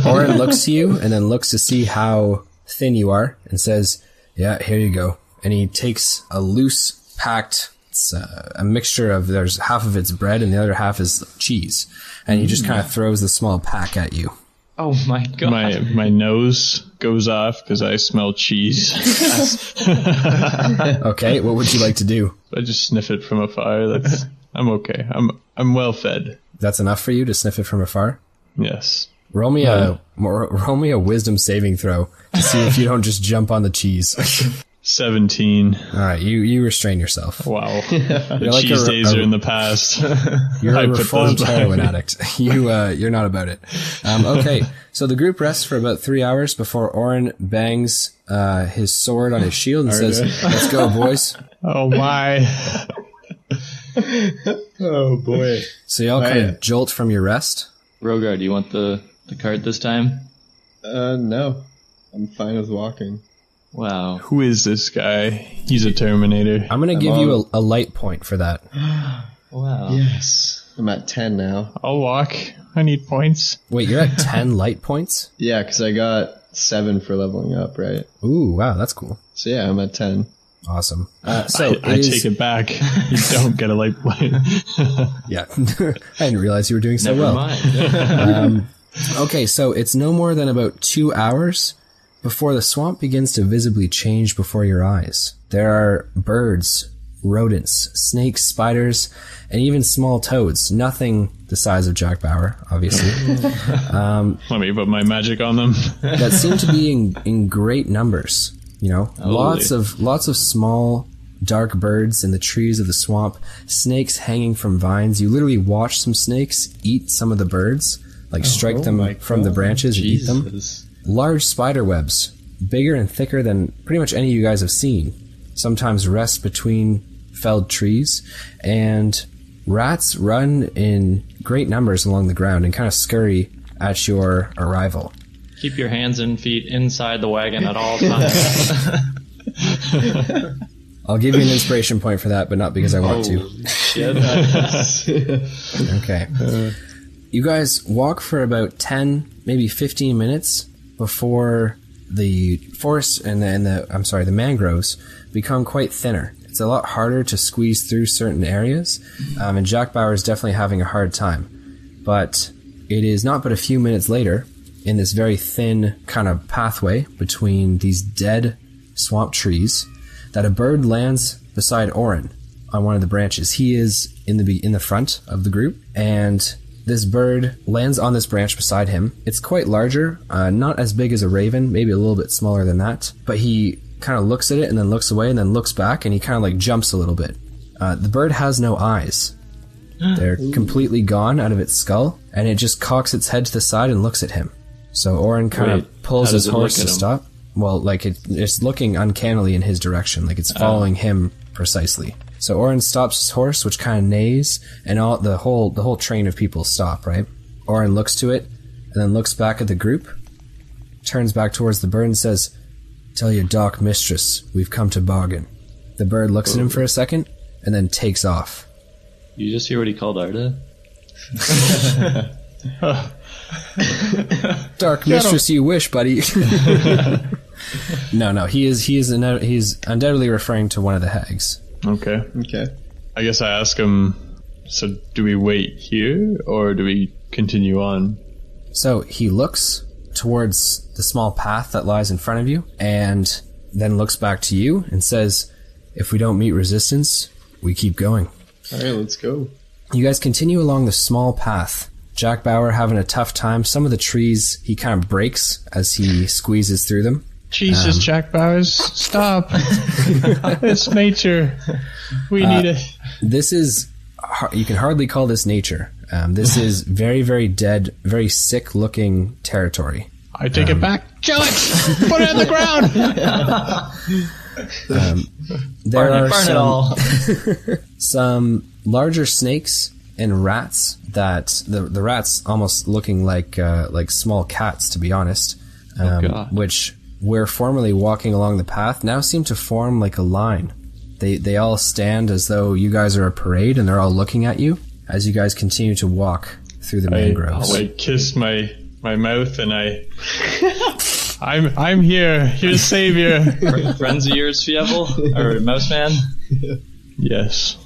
Oren looks to you and then looks to see how thin you are and says, yeah, here you go. And he takes a loose packed, it's a mixture of, there's half of it's bread and the other half is cheese. And he just kind of throws the small pack at you. Oh my god. My nose goes off because I smell cheese. Okay, what would you like to do? I just sniff it from afar. I'm okay. I'm well fed. That's enough for you to sniff it from afar? Yes. Roll me a wisdom saving throw to see if you don't just jump on the cheese. 17. All right, you restrain yourself. Wow. The cheese days are in the past. You're a reformed heroin addict. You're not about it. Okay, so the group rests for about 3 hours before Oren bangs his sword on his shield and says, "Let's go, boys." Oh my. Oh boy. So y'all kind of jolt from your rest. Rogar, do you want the cart this time? No. I'm fine with walking. Wow. Who is this guy? He's a Terminator. I'm going to give you a light point for that. Wow. Yes. I'm at 10 now. I'll walk. I need points. Wait, you're at 10 light points? Yeah, because I got 7 for leveling up, right? Ooh, wow, that's cool. So yeah, I'm at 10. Awesome. I take it back. You don't get a light point. Yeah. I didn't realize you were doing so Never well. mind. Okay, so it's no more than about 2 hours before the swamp begins to visibly change before your eyes. There are birds, rodents, snakes, spiders, and even small toads. Nothing the size of Jack Bauer, obviously. Let me put my magic on them. That seem to be in great numbers. You know, lots of small, dark birds in the trees of the swamp, snakes hanging from vines. You literally watch some snakes eat some of the birds, like strike them from the branches and eat them. Large spider webs, bigger and thicker than pretty much any you guys have seen, sometimes rest between felled trees, and rats run in great numbers along the ground and kind of scurry at your arrival. Keep your hands and feet inside the wagon at all times. I'll give you an inspiration point for that, but not because I want to. Shit. Okay. You guys walk for about 10, maybe 15 minutes before the forest and the mangroves become quite thinner. It's a lot harder to squeeze through certain areas, and Jack Bauer is definitely having a hard time. But it is not but a few minutes later, in this very thin kind of pathway between these dead swamp trees, that a bird lands beside Oren on one of the branches. He is in the front of the group, and this bird lands on this branch beside him. It's quite larger, not as big as a raven, maybe a little bit smaller than that, but he kind of looks at it and then looks away and then looks back, and he kind of like jumps a little bit. The bird has no eyes. They're completely gone out of its skull, and it just cocks its head to the side and looks at him. So Oren kind of pulls his horse to stop. Well, like it's looking uncannily in his direction, like it's following him precisely. So Oren stops his horse, which kind of neighs, and the whole train of people stop, right? Oren looks to it, and then looks back at the group, turns back towards the bird and says, "Tell your dark mistress we've come to bargain." The bird looks at him for a second, and then takes off. You just hear what he called Arta? Dark mistress you wish, buddy. No, he's undoubtedly referring to one of the hags. Okay. I guess I ask him, so do we wait here, or do we continue on? So he looks towards the small path that lies in front of you, and then looks back to you and says, "If we don't meet resistance, we keep going." Alright, let's go. You guys continue along the small path Jack Bauer having a tough time. Some of the trees he kind of breaks as he squeezes through them. Jesus, Jack Bowers, stop. It's nature. We need it. This is, you can hardly call this nature. This is very, very dead, very sick-looking territory. I take it back. Kill it! Put it on the ground! There are burn it all. some larger snakes and rats that, the rats almost looking like small cats, to be honest, which were formerly walking along the path now seem to form like a line. They all stand as though you guys are a parade, and they're all looking at you as you guys continue to walk through the mangroves. I kiss my mouth and I'm here. Here's Savior. Friends of yours, Fievel? Or Mouse Man? Yes.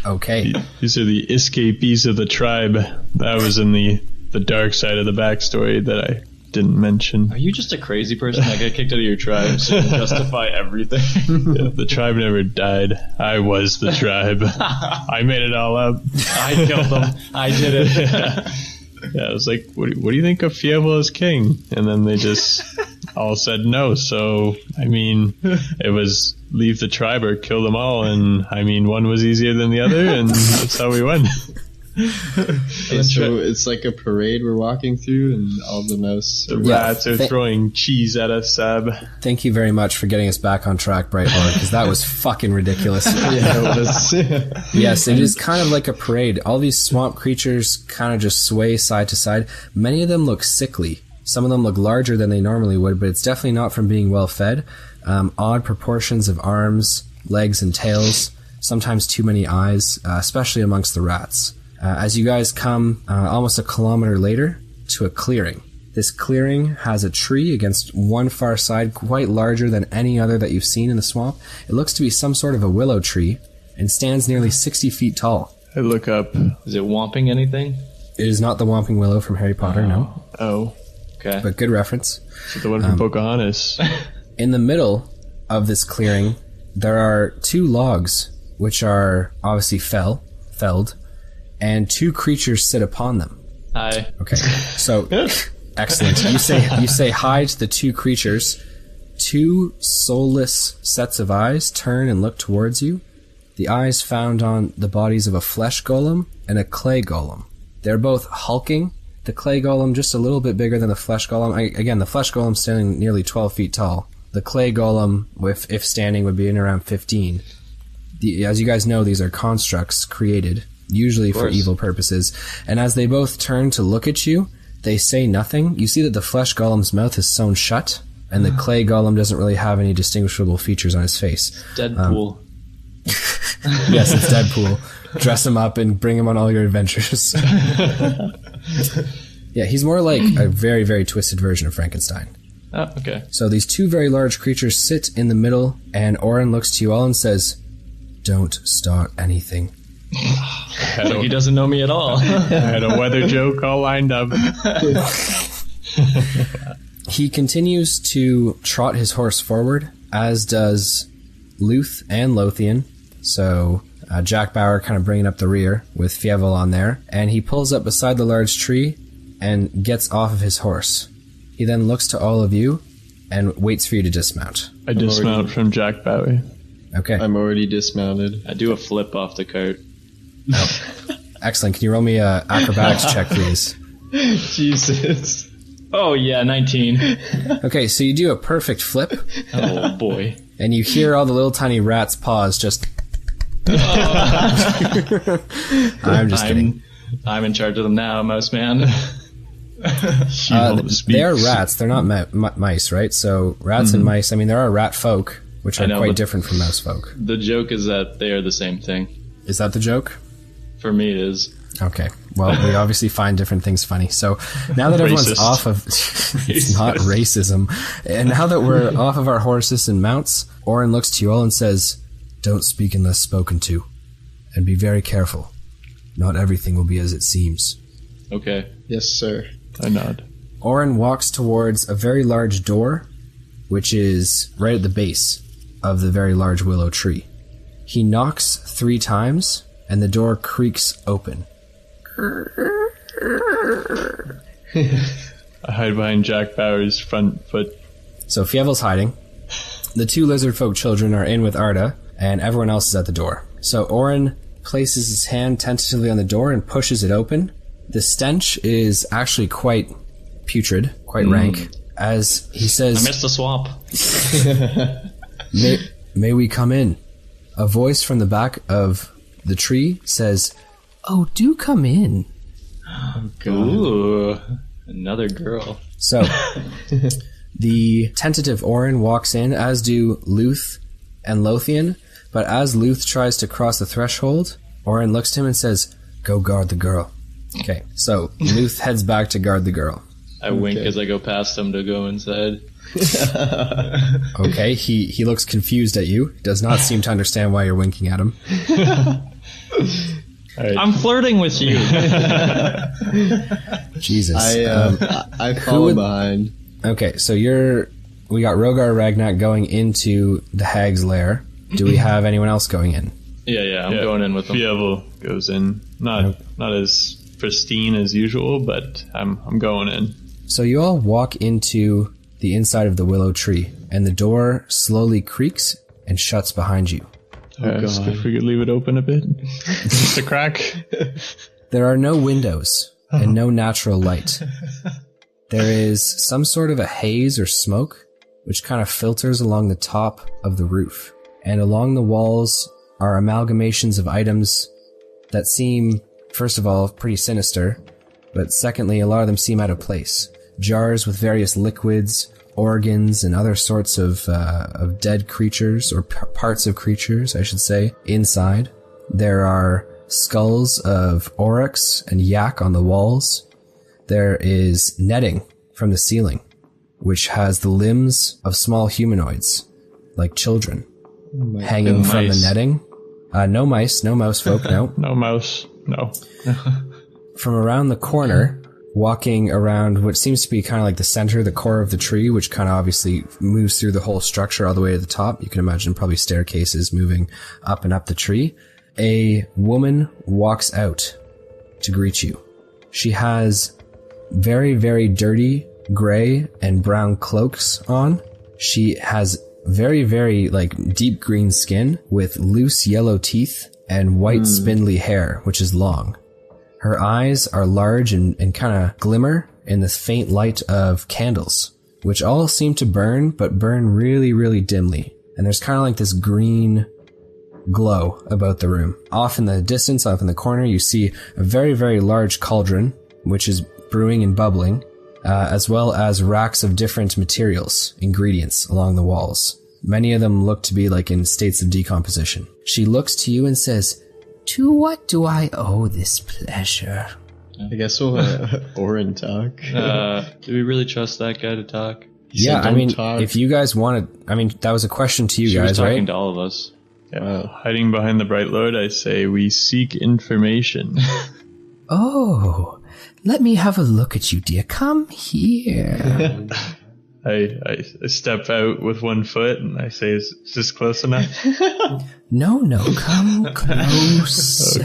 Okay. These are the escapees of the tribe. That was in the dark side of the backstory that I didn't mention. Are you just a crazy person that got kicked out of your tribe so you can justify everything? Yeah, the tribe never died. I was the tribe. I made it all up. I killed them. I did it. Yeah, I was like, what do you think of Fievel as king? And then they just all said no. So, I mean, it was leave the tribe or kill them all. And, I mean, one was easier than the other, and that's how we went. So it's like a parade we're walking through, and all the mouse rats are throwing cheese at us, Sab. Thank you very much for getting us back on track, Brightheart, because that was fucking ridiculous. Yeah, it was. Yes, it is kind of like a parade. All these swamp creatures kind of just sway side to side. Many of them look sickly. Some of them look larger than they normally would, but it's definitely not from being well fed. Odd proportions of arms, legs, and tails. Sometimes too many eyes, especially amongst the rats. As you guys come almost a kilometer later to a clearing. This clearing has a tree against one far side quite larger than any other that you've seen in the swamp. It looks to be some sort of a willow tree and stands nearly 60 feet tall. I look up. Is it Whomping anything? It is not the Whomping Willow from Harry Potter, no. Oh. Okay. But good reference. Is it the one from Pocahontas? In the middle of this clearing, there are two logs, which are obviously felled, and two creatures sit upon them. Hi. Okay, so excellent. You say hi to the two creatures. Two soulless sets of eyes turn and look towards you. The eyes found on the bodies of a flesh golem and a clay golem. They're both hulking. The clay golem just a little bit bigger than the flesh golem. Again, the flesh golem standing nearly 12 feet tall. The clay golem, if standing, would be in around 15. As you guys know, these are constructs created, usually for evil purposes. And as they both turn to look at you, they say nothing. You see that the flesh golem's mouth is sewn shut, and the clay golem doesn't really have any distinguishable features on his face. Deadpool. Yes, it's Deadpool. Dress him up and bring him on all your adventures. Yeah, he's more like a very, very twisted version of Frankenstein. Oh, okay. So these two very large creatures sit in the middle, and Oren looks to you all and says, "Don't start anything." Like he doesn't know me at all. I had a weather joke all lined up. He continues to trot his horse forward, as does Luth and Lothian. So Jack Bauer kind of bringing up the rear with Fievel on there. And he pulls up beside the large tree and gets off of his horse. He then looks to all of you and waits for you to dismount. I dismount from Jack Bauer. Okay. I'm already dismounted. I do a flip off the cart. Excellent. Can you roll me a acrobatics check, please? Jesus. Oh, yeah, 19. Okay, so you do a perfect flip. Oh, boy. And you hear all the little tiny rats' paws just... I'm just kidding. I'm in charge of them now, Mouse Man. They're rats. They're not mice, right? So rats and mice, I mean, there are rat folk, which are quite different from mouse folk. The joke is that they are the same thing. Is that the joke? For me, it is. Okay. Well, we obviously find different things funny. So now that everyone's off of... It's not racism. And now that we're off of our horses and mounts, Oren looks to you all and says, "Don't speak unless spoken to. And be very careful. Not everything will be as it seems." Okay. Yes, sir. I nod. Oren walks towards a very large door, which is right at the base of the very large willow tree. He knocks 3 times, and the door creaks open. I hide behind Jack Bauer's front foot. So Fievel's hiding. The two lizardfolk children are in with Arta, and everyone else is at the door. So Orin places his hand tentatively on the door and pushes it open. The stench is actually quite putrid, quite rank, as he says, I missed the swamp. May we come in? A voice from the back of the tree says, "Oh, do come in." Ooh, another girl. So, the tentative Orin walks in, as do Luth and Lothian, but as Luth tries to cross the threshold, Orin looks to him and says, "Go guard the girl." Okay, so Luth heads back to guard the girl. I wink as I go past him to go inside. Okay, he looks confused at you, does not seem to understand why you're winking at him. Right. I'm flirting with you. Jesus. I follow behind. Okay, so we got Rogar Ragnak going into the hag's lair. Do we have anyone else going in? Yeah, I'm going in with them. Fievel goes in. Not as pristine as usual, but I'm going in. So you all walk into the inside of the willow tree, and the door slowly creaks and shuts behind you. If we could leave it open a bit. Just a crack. There are no windows and no natural light. There is some sort of a haze or smoke which kind of filters along the top of the roof. And along the walls are amalgamations of items that seem, first of all, pretty sinister, but secondly, a lot of them seem out of place. Jars with various liquids, organs, and other sorts of dead creatures, or parts of creatures, I should say, inside. There are skulls of oryx and yak on the walls. There is netting from the ceiling, which has the limbs of small humanoids, like children, hanging from the netting. No mice, no mouse folk, no. No mouse, no. From around the corner, walking around what seems to be kind of like the center, the core of the tree, which kind of obviously moves through the whole structure all the way to the top. You can imagine probably staircases moving up and up the tree. A woman walks out to greet you. She has very, very dirty gray and brown cloaks on. She has very, very deep green skin with loose yellow teeth and white spindly hair, which is long. Her eyes are large and kind of glimmer in the faint light of candles, which all seem to burn, but burn really, really dimly. And there's kind of like this green glow about the room. Off in the distance, off in the corner, you see a very, very large cauldron, which is brewing and bubbling, as well as racks of different materials, ingredients along the walls. Many of them look to be in states of decomposition. She looks to you and says, "To what do I owe this pleasure?" I guess we'll Orin talk. Do we really trust that guy to talk? Yeah, I mean, if you guys wanted, that was a question to you She guys, was talking right? to all of us. Yeah. Hiding behind the Bright Lord, I say we seek information. Oh, let me have a look at you, dear. Come here. I step out with one foot and I say, is this close enough? No, come closer.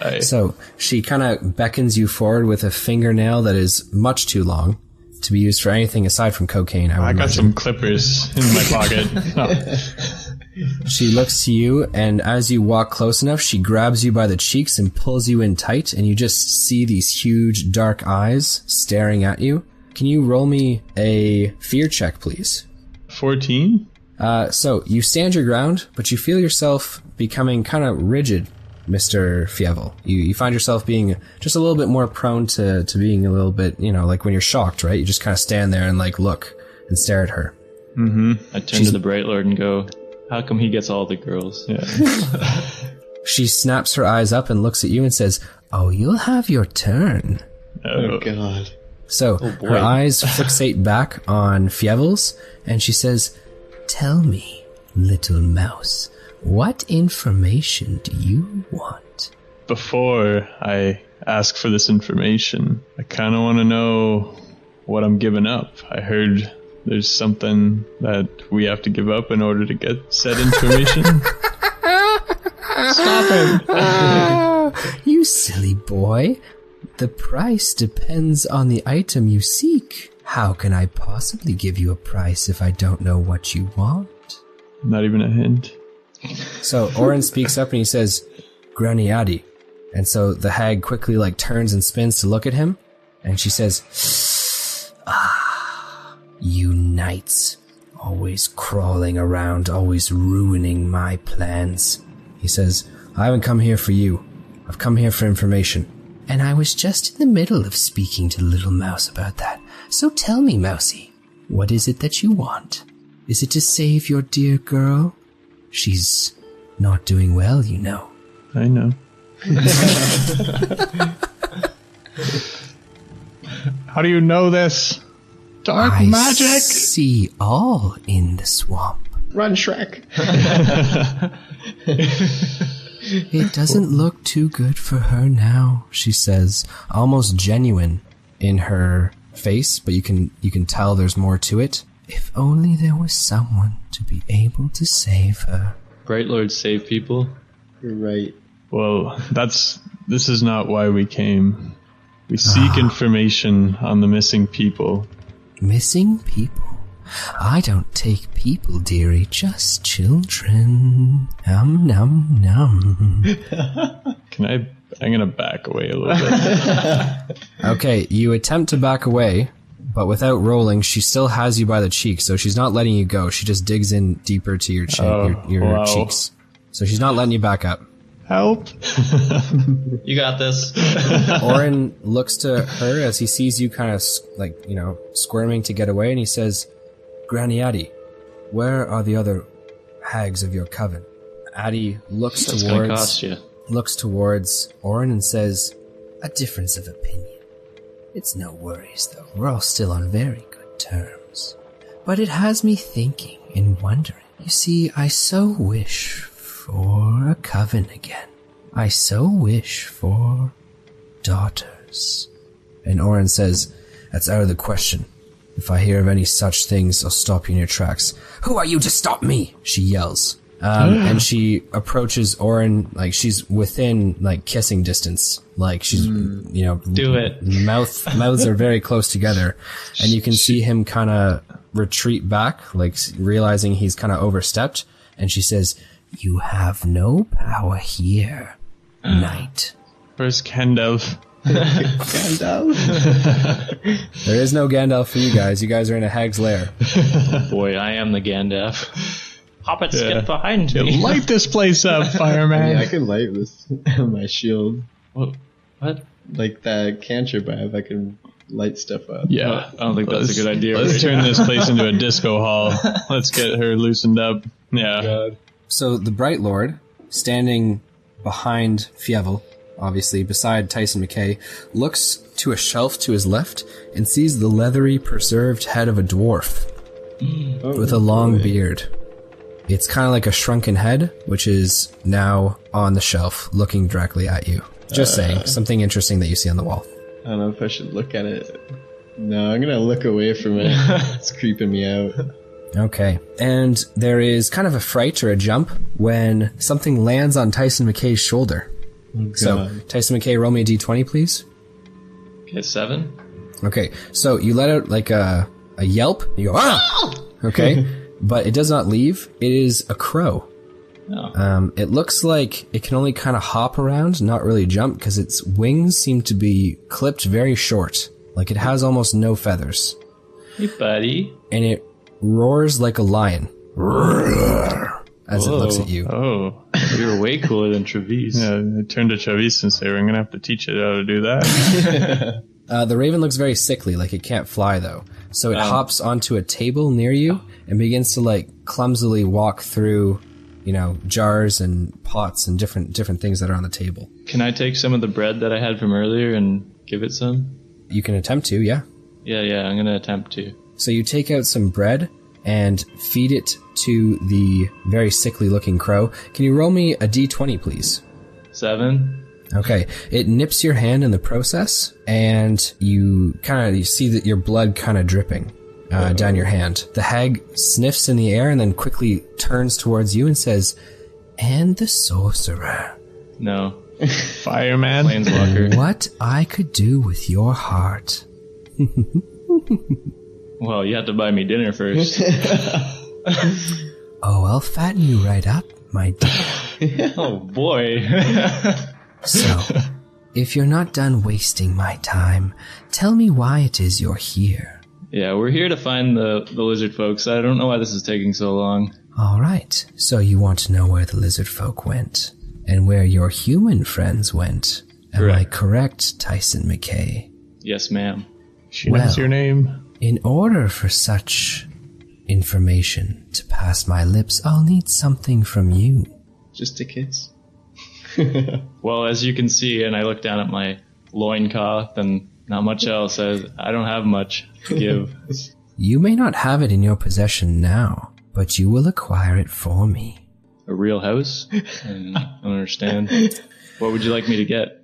Okay. So she kind of beckons you forward with a fingernail that is much too long to be used for anything aside from cocaine, I would I got imagine. some clippers in my pocket. Oh. She looks to you, and as you walk close enough, she grabs you by the cheeks and pulls you in tight, and you just see these huge dark eyes staring at you. Can you roll me a fear check, please? 14? So you stand your ground, but you feel yourself becoming kind of rigid, Mr. Fievel. You find yourself being just a little bit more prone to being a little bit, like when you're shocked, right? You just kind of stand there and look and stare at her. Mm-hmm. I turn to the Bright Lord and go, how come he gets all the girls? Yeah. She snaps her eyes up and looks at you and says, "Oh, you'll have your turn." Oh, God. So her eyes fixate back on Fievel's, and she says, "Tell me, little mouse, what information do you want?" Before I ask for this information, I kind of want to know what I'm giving up. I heard there's something that we have to give up in order to get said information. Stop it. You silly boy. The price depends on the item you seek. How can I possibly give you a price if I don't know what you want? Not even a hint. So Orin speaks up and he says, Granny Addy. And so the hag quickly turns and spins to look at him. And she says, you knights. Always crawling around, always ruining my plans. He says, I haven't come here for you. I've come here for information. And I was just in the middle of speaking to the little mouse about that. So tell me, Mousy, what is it that you want? Is it to save your dear girl? She's not doing well, you know. I know. How do you know this? Dark magic? I see all in the swamp. Run, Shrek. It doesn't look too good for her now, she says, almost genuine in her face, but you can tell there's more to it. If only there was someone to be able to save her. Bright Lords save people. You're right. Well, this is not why we came. We seek information on the missing people. Missing people? I don't take people, dearie, just children. Num, num, num. I'm gonna back away a little bit. Okay, you attempt to back away, but without rolling, she still has you by the cheek, so she's not letting you go. She just digs in deeper to your chin, your cheeks. So she's not letting you back up. Help! You got this. Orin looks to her as he sees you kind of, squirming to get away, and he says, Granny Addy, where are the other hags of your coven? Addy looks towards Orin and says, a difference of opinion. It's no worries, though. We're all still on very good terms. But it has me thinking and wondering. You see, I so wish for a coven again. I so wish for daughters. And Orin says, that's out of the question. If I hear of any such things, I'll stop you in your tracks. Who are you to stop me? She yells. And she approaches Orin, she's within, kissing distance. She's, Do it. Mouths are very close together. And you can see him kind of retreat back, realizing he's kind of overstepped. And she says, you have no power here, knight. Where's Gandalf? Gandalf? There is no Gandalf for you guys. You guys are in a hag's lair. Boy, I am the Gandalf. Hobbits, get behind me. Light this place up, fireman. Yeah, I can light this my shield. What? Like that cantrip I have, I can light stuff up. Yeah. I don't think that's a good idea. Let's turn this place into a disco hall. Let's get her loosened up. Yeah. God. So the Bright Lord, standing behind Fievel, obviously beside Tyson McKay, looks to a shelf to his left and sees the leathery, preserved head of a dwarf with a long beard. It's kind of like a shrunken head, which is now on the shelf, looking directly at you. Just saying, something interesting that you see on the wall. I don't know if I should look at it. No, I'm gonna look away from it. It's creeping me out. Okay. And there is kind of a fright or a jump when something lands on Tyson McKay's shoulder. Oh, so, Tyson McKay, roll me a d20, please. Okay, 7. Okay, so you let out a yelp. You go, ah! Okay, but it does not leave. It is a crow. Oh. It looks like it can only kind of hop around, not really jump, because its wings seem to be clipped very short. Like it has almost no feathers. Hey, buddy. And it roars like a lion. As it looks at you. Oh, you're way cooler than Travis. Yeah, I turned to Travis and say, we're going to have to teach it how to do that. The raven looks very sickly, like it can't fly though. So it hops onto a table near you and begins to clumsily walk through, jars and pots and different things that are on the table. Can I take some of the bread that I had from earlier and give it some? You can attempt to, yeah. Yeah, I'm going to attempt to. So you take out some bread and feed it to the very sickly looking crow. Can you roll me a d20, please? 7. Okay. It nips your hand in the process, and you see that your blood kind of dripping down your hand. The hag sniffs in the air and then quickly turns towards you and says, and the sorcerer. No. Fireman. Planeswalker. What I could do with your heart. Well, you have to buy me dinner first. Oh, I'll fatten you right up, my dear. Oh, boy. So, if you're not done wasting my time, tell me why it is you're here. Yeah, we're here to find the Lizardfolks. I don't know why this is taking so long. All right, so you want to know where the lizard folk went, and where your human friends went. Am I correct, Tyson McKay? Yes, ma'am. She knows your name. In order for such information to pass my lips, I'll need something from you. Just a kiss. Well, as you can see, and I look down at my loincloth, and not much else. I don't have much to give. You may not have it in your possession now, but you will acquire it for me. A real house? I don't understand. What would you like me to get?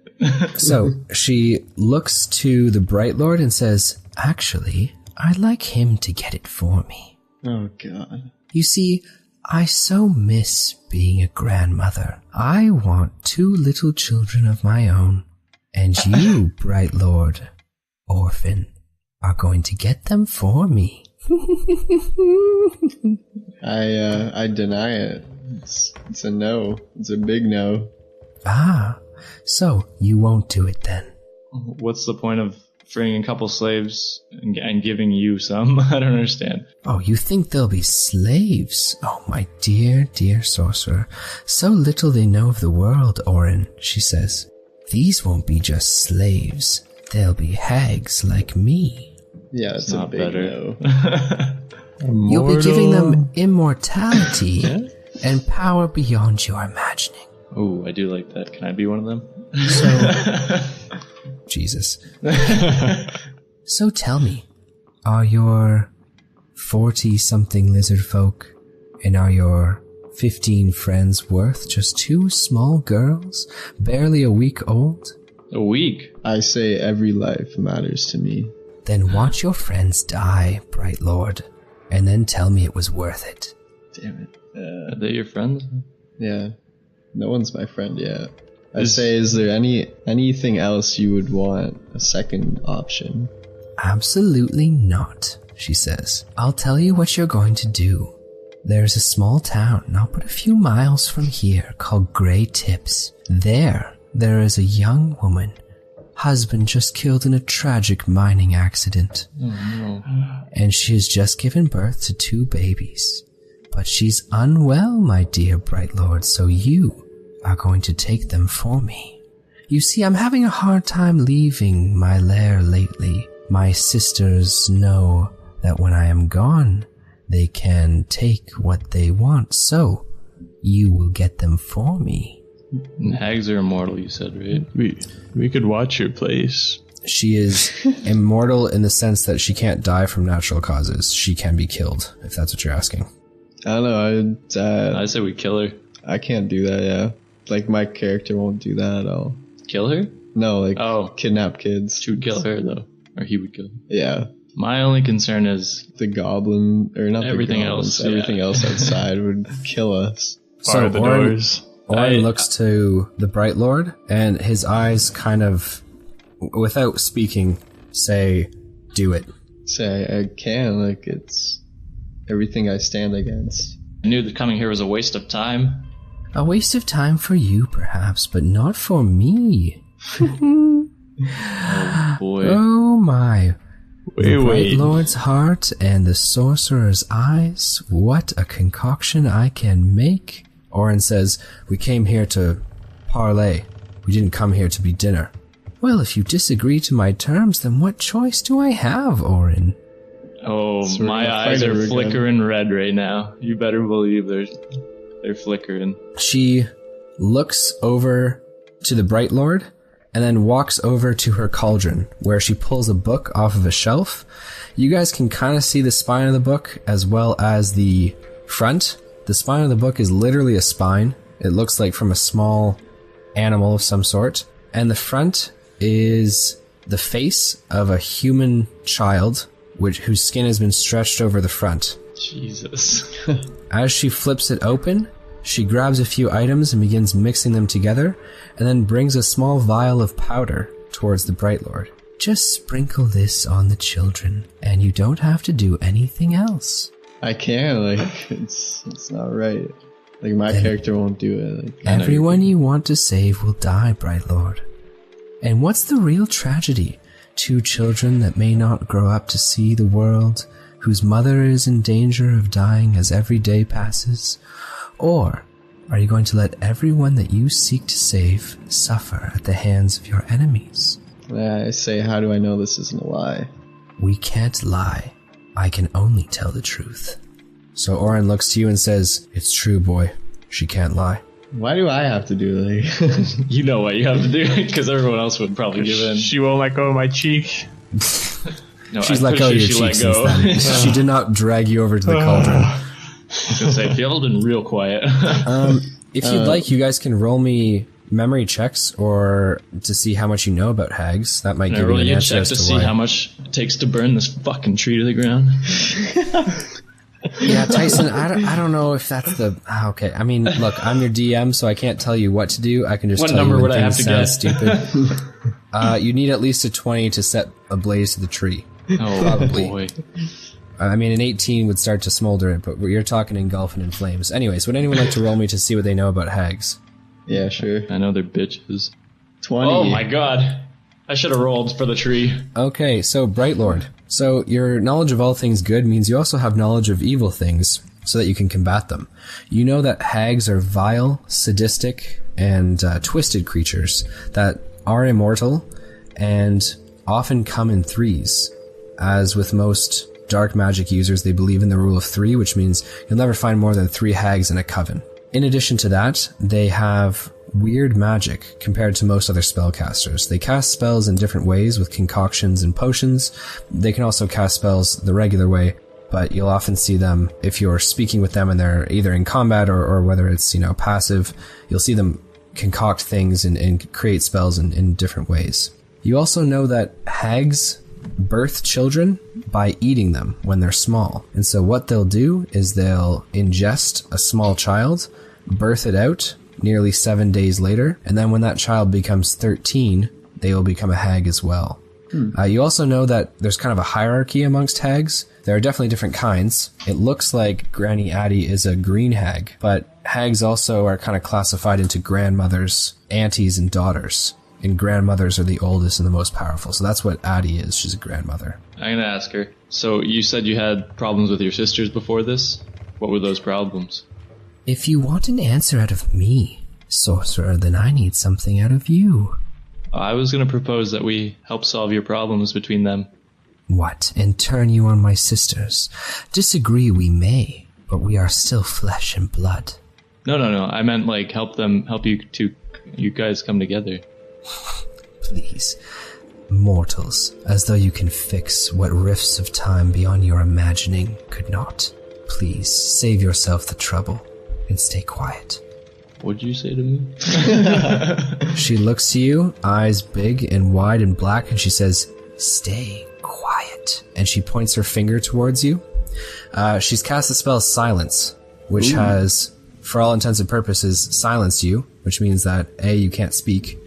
So she looks to the Bright Lord and says, actually, I'd like him to get it for me. Oh, God. You see, I so miss being a grandmother. I want 2 little children of my own. And you, Bright Lord, orphan, are going to get them for me. I deny it. It's a no. It's a big no. Ah, so you won't do it then. What's the point of freeing a couple slaves and giving you some? I don't understand. Oh, you think they'll be slaves? Oh, my dear, dear sorcerer. So little they know of the world, Orin, she says. These won't be just slaves. They'll be hags like me. Yeah, it's Not a big better. no. You'll be giving them immortality and power beyond your imagining. Oh, I do like that. Can I be one of them? So, Jesus. So tell me, are your 40-something lizard folk and are your 15 friends worth just 2 small girls, barely a week old? A week? I say every life matters to me. Then watch your friends die, Bright Lord, and then tell me it was worth it. Damn it. Are they your friends? Yeah. No one's my friend yet. I'd say, is there anything else you would want? A second option? Absolutely not, she says. I'll tell you what you're going to do. There's a small town not but a few miles from here called Grey Tips. There is a young woman. Husband just killed in a tragic mining accident. Oh, no. And she has just given birth to 2 babies. But she's unwell, my dear Bright Lord, so you are going to take them for me. You see, I'm having a hard time leaving my lair lately. My sisters know that when I am gone, they can take what they want, so you will get them for me. And hags are immortal, you said, right? We could watch your place. She is immortal in the sense that she can't die from natural causes. She can be killed, if that's what you're asking. I don't know. I say we kill her. I can't do that, yeah. Like, my character won't do that at all. Kill her? No, like, kidnap kids. She would kill her, though. Or he would kill her. Yeah. My only concern is The goblin, or not everything the goblins, else. everything else outside would kill us. Bar the doors. Orin looks to the Bright Lord, and his eyes kind of, without speaking, say, do it. Say, I can, like, it's everything I stand against. I knew that coming here was a waste of time. A waste of time for you, perhaps, but not for me. Oh, boy. Oh, my. The Bright Wait. Lord's heart and the Sorcerer's eyes. What a concoction I can make. Orin says, we came here to parley. We didn't come here to be dinner. Well, if you disagree to my terms, then what choice do I have, Orin? Oh, So we're my gonna eyes fight are her again. flickering red right now. You better believe they're flickering. She looks over to the Bright Lord and then walks over to her cauldron, where she pulls a book off of a shelf. You guys can kind of see the spine of the book as well as the front. The spine of the book is literally a spine. It looks like from a small animal of some sort. And the front is the face of a human child, whose skin has been stretched over the front. Jesus. As she flips it open, She grabs a few items and begins mixing them together, and then brings a small vial of powder towards the Bright Lord. Just sprinkle this on the children, and you don't have to do anything else. I can't, like, it's not right. Like, my character won't do it. Like, everyone you want to save will die, Bright Lord. And what's the real tragedy? 2 children that may not grow up to see the world, whose mother is in danger of dying as every day passes? Or are you going to let everyone that you seek to save suffer at the hands of your enemies? I say, how do I know this isn't a lie? We can't lie. I can only tell the truth. So Oren looks to you and says, it's true, boy. She can't lie. Why do I have to do it? You know what you have to do, because everyone else would probably give in. She won't let go of my cheek. No, She's let go of your cheek since then. She did not drag you over to the cauldron. I was going to say, Fievel been real quiet. If you'd like, you guys can roll me memory checks or to see how much you know about hags. That might give you an answer as to see how much it takes to burn this fucking tree to the ground. Yeah, Tyson, I don't know if that's the... Okay, I mean, look, I'm your DM, so I can't tell you what to do. I can just tell you when things sound stupid. You need at least a 20 to set a blaze to the tree. Oh, probably. Boy. I mean, an 18 would start to smolder it, but you're talking engulfing in flames. Anyways, would anyone like to roll me to see what they know about hags? Yeah, sure. I know they're bitches. 20. Oh my god. I should have rolled for the tree. Okay, so Bright Lord. So your knowledge of all things good means you also have knowledge of evil things so that you can combat them. You know that hags are vile, sadistic, and twisted creatures that are immortal and often come in threes. As with most dark magic users, they believe in the rule of 3, which means you'll never find more than 3 hags in a coven. In addition to that, they have weird magic compared to most other spellcasters. They cast spells in different ways with concoctions and potions. They can also cast spells the regular way, but you'll often see them if you're speaking with them and they're either in combat or whether it's, passive. You'll see them concoct things and create spells in different ways. You also know that hags birth children by eating them when they're small. And so what they'll do is they'll ingest a small child, birth it out nearly 7 days later, and then when that child becomes 13, they will become a hag as well. You also know that there's kind of a hierarchy amongst hags. There are definitely different kinds. It looks like Granny Addie is a green hag, but hags also are kind of classified into grandmothers, aunties, and daughters. And grandmothers are the oldest and the most powerful. So that's what Addie is. She's a grandmother. I'm going to ask her. So you said you had problems with your sisters before this? What were those problems? If you want an answer out of me, sorcerer, then I need something out of you. I was going to propose that we help solve your problems between them. What, and turn you on my sisters? Disagree we may, but we are still flesh and blood. No. I meant help you guys come together. Please. Mortals, as though you can fix what rifts of time beyond your imagining could not. Please, save yourself the trouble and stay quiet. What'd you say to me? She looks to you, eyes big and wide and black, and she says, stay quiet. And she points her finger towards you. She's cast the spell Silence, which has, for all intents and purposes, silenced you, which means that, A, you can't speak,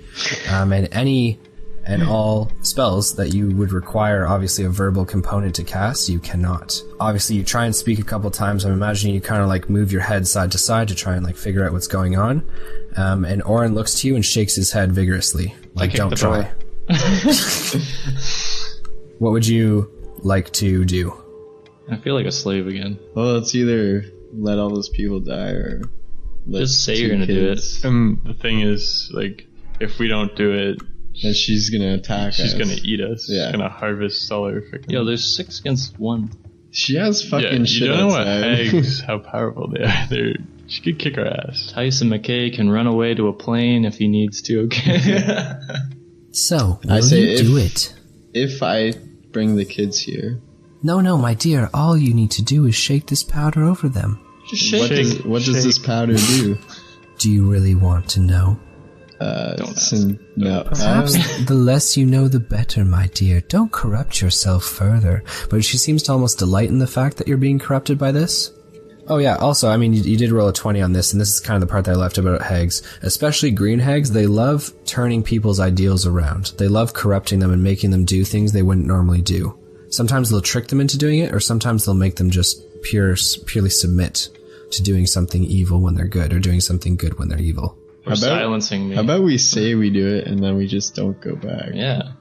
and any and all spells that you would require, obviously, a verbal component to cast, you cannot. Obviously, you try and speak a couple times. I'm imagining you kind of move your head side to side to try and figure out what's going on. And Oren looks to you and shakes his head vigorously. Don't try. What would you like to do? I feel like a slave again. Well, it's either let all those people die or just say you're gonna do it. And the thing is, if we don't do it, then she's gonna attack us. She's gonna eat us. Yeah. She's gonna harvest all our freaking... Yo, there's 6 against 1. She has fucking shit. You don't know what outside. hags, how powerful they are. She could kick our ass. Tyson McKay can run away to a plane if he needs to, okay? So, will you do it? If I bring the kids here. No, my dear. All you need to do is shake this powder over them. Just shake. What does this powder do? Do you really want to know? No. Perhaps the less you know, the better, my dear. Don't corrupt yourself further. But she seems to almost delight in the fact that you're being corrupted by this. Oh yeah, also, I mean, you did roll a 20 on this, and this is kind of the part that I left about hags. Especially green hags, they love turning people's ideals around. They love corrupting them and making them do things they wouldn't normally do. Sometimes they'll trick them into doing it, or sometimes they'll make them just purely submit to doing something evil when they're good, or doing something good when they're evil. Or silencing me. How about we say we do it, and then we just don't go back? Yeah.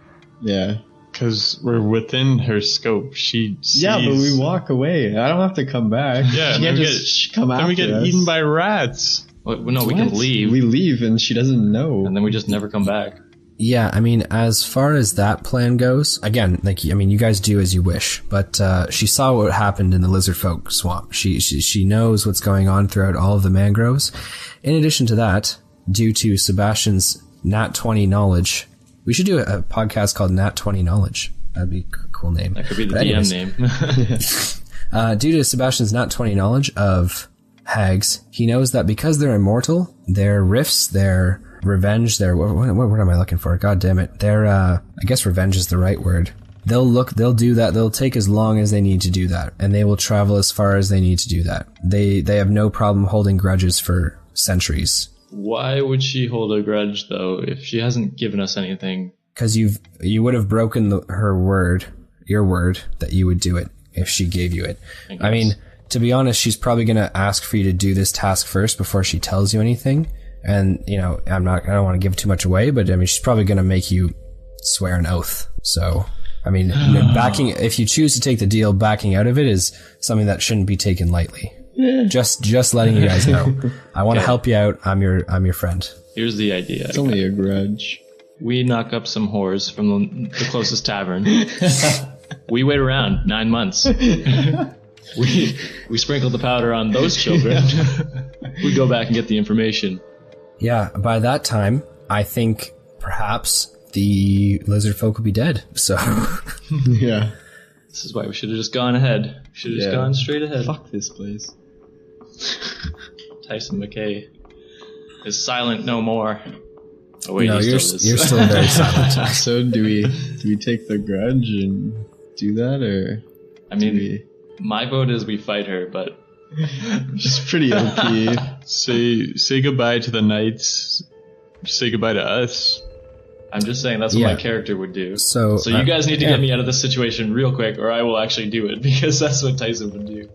Yeah. Because we're within her scope. She sees... Yeah, but we walk away. I don't have to come back. Yeah, she can't just come after us. Then we get eaten by rats. Well, no, we can leave. We leave, and she doesn't know. And then we just never come back. Yeah, I mean, as far as that plan goes, again, you guys do as you wish, but she saw what happened in the Lizardfolk swamp. She knows what's going on throughout all of the mangroves. In addition to that, due to Sebastian's Nat 20 knowledge, we should do a podcast called Nat 20 Knowledge. That'd be a cool name. That could be the DM name. Due to Sebastian's Nat 20 knowledge of hags, he knows that because they're immortal, their rifts, their revenge, their what am I looking for? God damn it. Their I guess revenge is the right word. They'll do that. They'll take as long as they need to do that, and they will travel as far as they need to do that. They have no problem holding grudges for centuries. Why would she hold a grudge, though, if she hasn't given us anything? Because you would have broken your word, that you would do it if she gave you it. I mean, to be honest, she's probably going to ask for you to do this task first before she tells you anything. And, I don't want to give too much away, but I mean, she's probably going to make you swear an oath. So, I mean, if you choose to take the deal, backing out of it is something that shouldn't be taken lightly. Just letting you guys know. I want to help you out. I'm your friend. Here's the idea. It's only a grudge. We knock up some whores from the closest tavern. We wait around 9 months. We sprinkle the powder on those children. We go back and get the information. Yeah, by that time, I think perhaps the lizard folk will be dead. So yeah. This is why we should have just gone ahead. We should have just gone straight ahead. Fuck this place. Tyson McKay is silent no more. Oh wait, no, you're still very silent. So do we take the grudge and do that, or? I mean, my vote is we fight her, but she's pretty OP. Say goodbye to the knights. Say goodbye to us. I'm just saying that's what my character would do. So you guys need to get me out of this situation real quick, or I will actually do it, because that's what Tyson would do.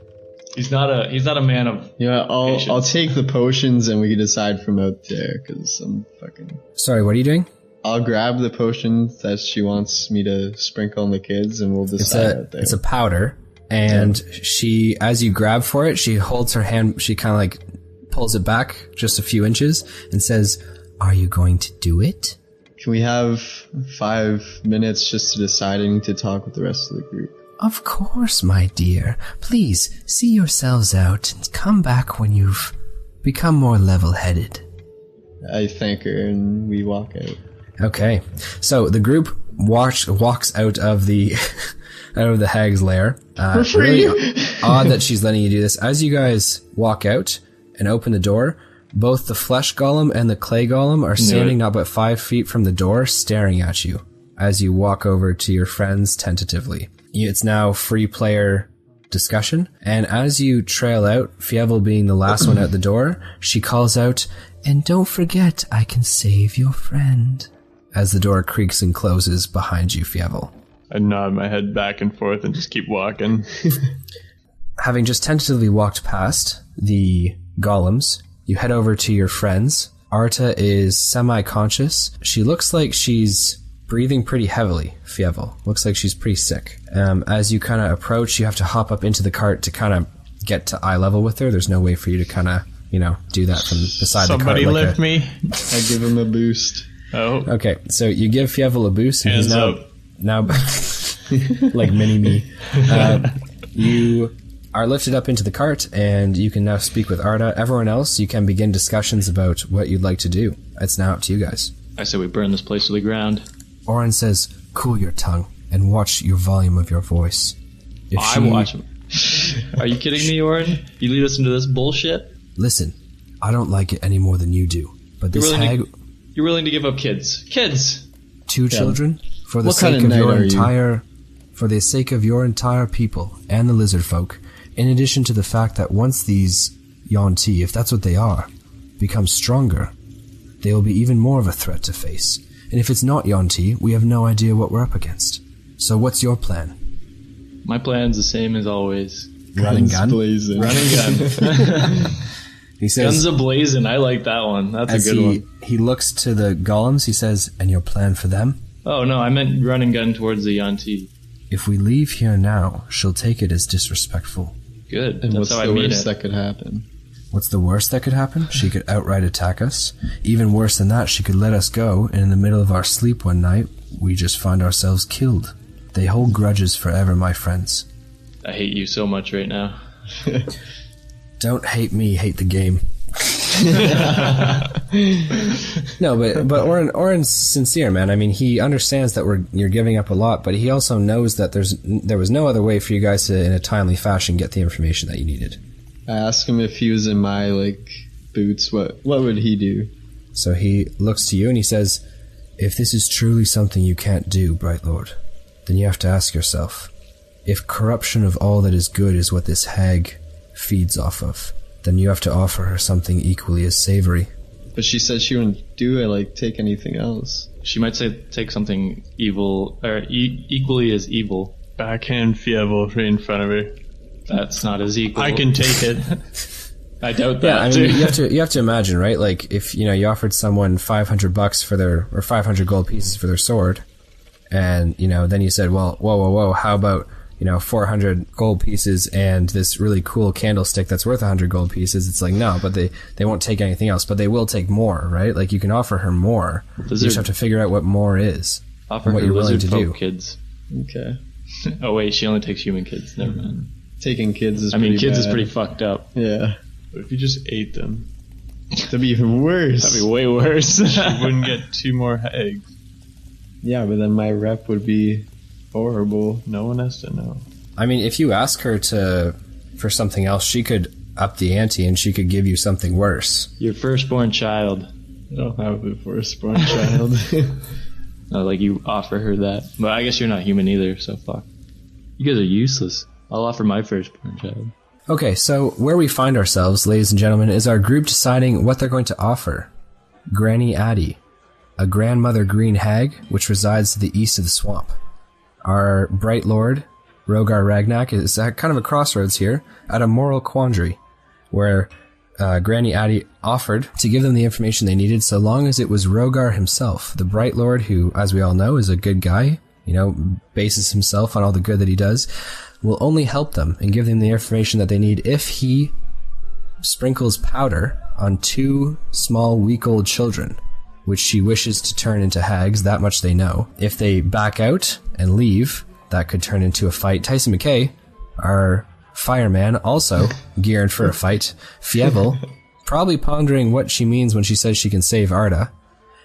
He's not a man of. Yeah, I'll take the potions and we can decide from out there, because I'm fucking. Sorry, what are you doing? I'll grab the potion that she wants me to sprinkle on the kids, and we'll decide out there. It's a powder, and she, as you grab for it, she holds her hand. She kind of pulls it back just a few inches and says, "Are you going to do it?" Can we have 5 minutes just to decide? I need to talk with the rest of the group. Of course, my dear. Please, see yourselves out and come back when you've become more level-headed. I thank her and we walk out. Okay. So the group walks out of the hag's lair. Really odd that she's letting you do this. As you guys walk out and open the door, both the flesh golem and the clay golem are standing not but 5 feet from the door, staring at you as you walk over to your friends tentatively. It's now free player discussion, and as you trail out, Fievel being the last one out the door, she calls out, "And don't forget, I can save your friend," as the door creaks and closes behind you, Fievel. I nod my head back and forth and just keep walking. Having just tentatively walked past the golems, you head over to your friends. Arta is semi-conscious. She looks like she's breathing pretty heavily, Fievel. Looks like she's pretty sick. As you kind of approach, you have to hop up into the cart to kind of get to eye level with her. There's no way for you to kind of, do that from beside the cart. Somebody lift me. I give him a boost. Oh. Okay, so you give Fievel a boost, and Hands he's now like mini-me. You are lifted up into the cart, and you can now speak with Arta. Everyone else, you can begin discussions about what you'd like to do. It's now up to you guys. I say we burn this place to the ground. Oren says, "Cool your tongue and watch your volume of your voice." I watch him. Are you kidding me, Oren? You lead us into this bullshit? Listen, I don't like it any more than you do, but this hag... You're willing to give up kids. Kids! 2 children? For the What sake kind of of your knight are you? for the sake of your entire people and the lizard folk, In addition to the fact that once these Yuan-Ti, if that's what they are, become stronger, they will be even more of a threat to face. And if it's not Yuan-Ti, we have no idea what we're up against. So what's your plan? My plan's the same as always. Run and gun? Blazing. Run and gun. He says, Guns a-blazing. I like that one. That's as a good one. he looks to the golems, he says, and your plan for them? Oh, no, I meant run and gun towards the Yuan-Ti. If we leave here now, she'll take it as disrespectful. Good. And That's what's how I the mean worst it. that could happen? What's the worst that could happen? She could outright attack us. Even worse than that, she could let us go, and in the middle of our sleep one night, we just find ourselves killed. They hold grudges forever, my friends. I hate you so much right now. Don't hate me, hate the game. No, but Oren's sincere, man. I mean, he understands that you're giving up a lot, but he also knows that there was no other way for you guys to, in a timely fashion, get the information that you needed. I asked him if he was in my boots, what would he do? So he looks to you and he says, if this is truly something you can't do, Bright Lord, then you have to ask yourself, if corruption of all that is good is what this hag feeds off of, then you have to offer her something equally as savory. But she said she wouldn't do it, take anything else. She might say take something evil, or equally as evil. Backhand Fievel right in front of her. That's not as equal. I can take it. I doubt that. Yeah, I mean, you have to imagine, right? Like, if you offered someone $500 for or 500 gold pieces for their sword, and then you said, well, whoa, how about 400 gold pieces and this really cool candlestick that's worth 100 gold pieces? It's like, no, but they won't take anything else, but they will take more, right? Like, you can offer her more. You just have to figure out what more is. Offer and what her you're willing to do. Lizardfolk kids. Okay. Oh wait, she only takes human kids. Never mind. Taking kids is kids bad. is pretty fucked up. Yeah. But if you just ate them, That'd be even worse. That'd be way worse. you wouldn't get 2 more eggs. Yeah, but then my rep would be horrible. No one has to know. I mean, if you ask her for something else, she could up the ante and she could give you something worse. Your firstborn child. I don't have a firstborn child. No, you offer her that. But I guess you're not human either, so fuck. You guys are useless. I'll offer my firstborn child. Okay, so where we find ourselves, ladies and gentlemen, is our group deciding what they're going to offer. Granny Addie, a grandmother green hag which resides to the east of the swamp. Our Bright Lord, Rogar Ragnak, is at kind of a crossroads here, at a moral quandary, where Granny Addie offered to give them the information they needed so long as it was Rogar himself, the Bright Lord, who, as we all know, is a good guy, bases himself on all the good that he does, will only help them and give them the information that they need if he sprinkles powder on 2 small week-old children, which she wishes to turn into hags, that much they know. If they back out and leave, that could turn into a fight. Tyson McKay, our fireman, also geared for a fight. Fievel, probably pondering what she means when she says she can save Arta.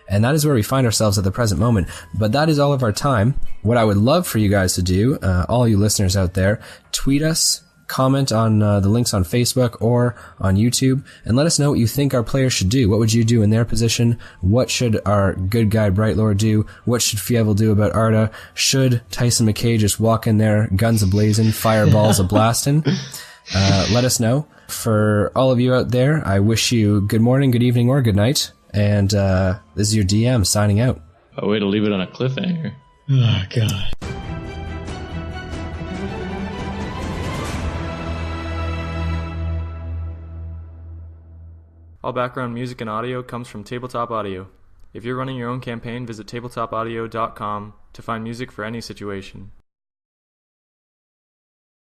And that is where we find ourselves at the present moment. But that is all of our time. What I would love for you guys to do, all you listeners out there, tweet us, comment on the links on Facebook or on YouTube, and let us know what you think our players should do. What would you do in their position? What should our good guy Bright Lord do? What should Fievel do about Arta? Should Tyson McKay just walk in there, guns a-blazing, fireballs a-blasting? Let us know. For all of you out there, I wish you good morning, good evening, or good night. And this is your DM signing out. A way to leave it on a cliffhanger. Oh, God. All background music and audio comes from Tabletop Audio. If you're running your own campaign, visit tabletopaudio.com to find music for any situation.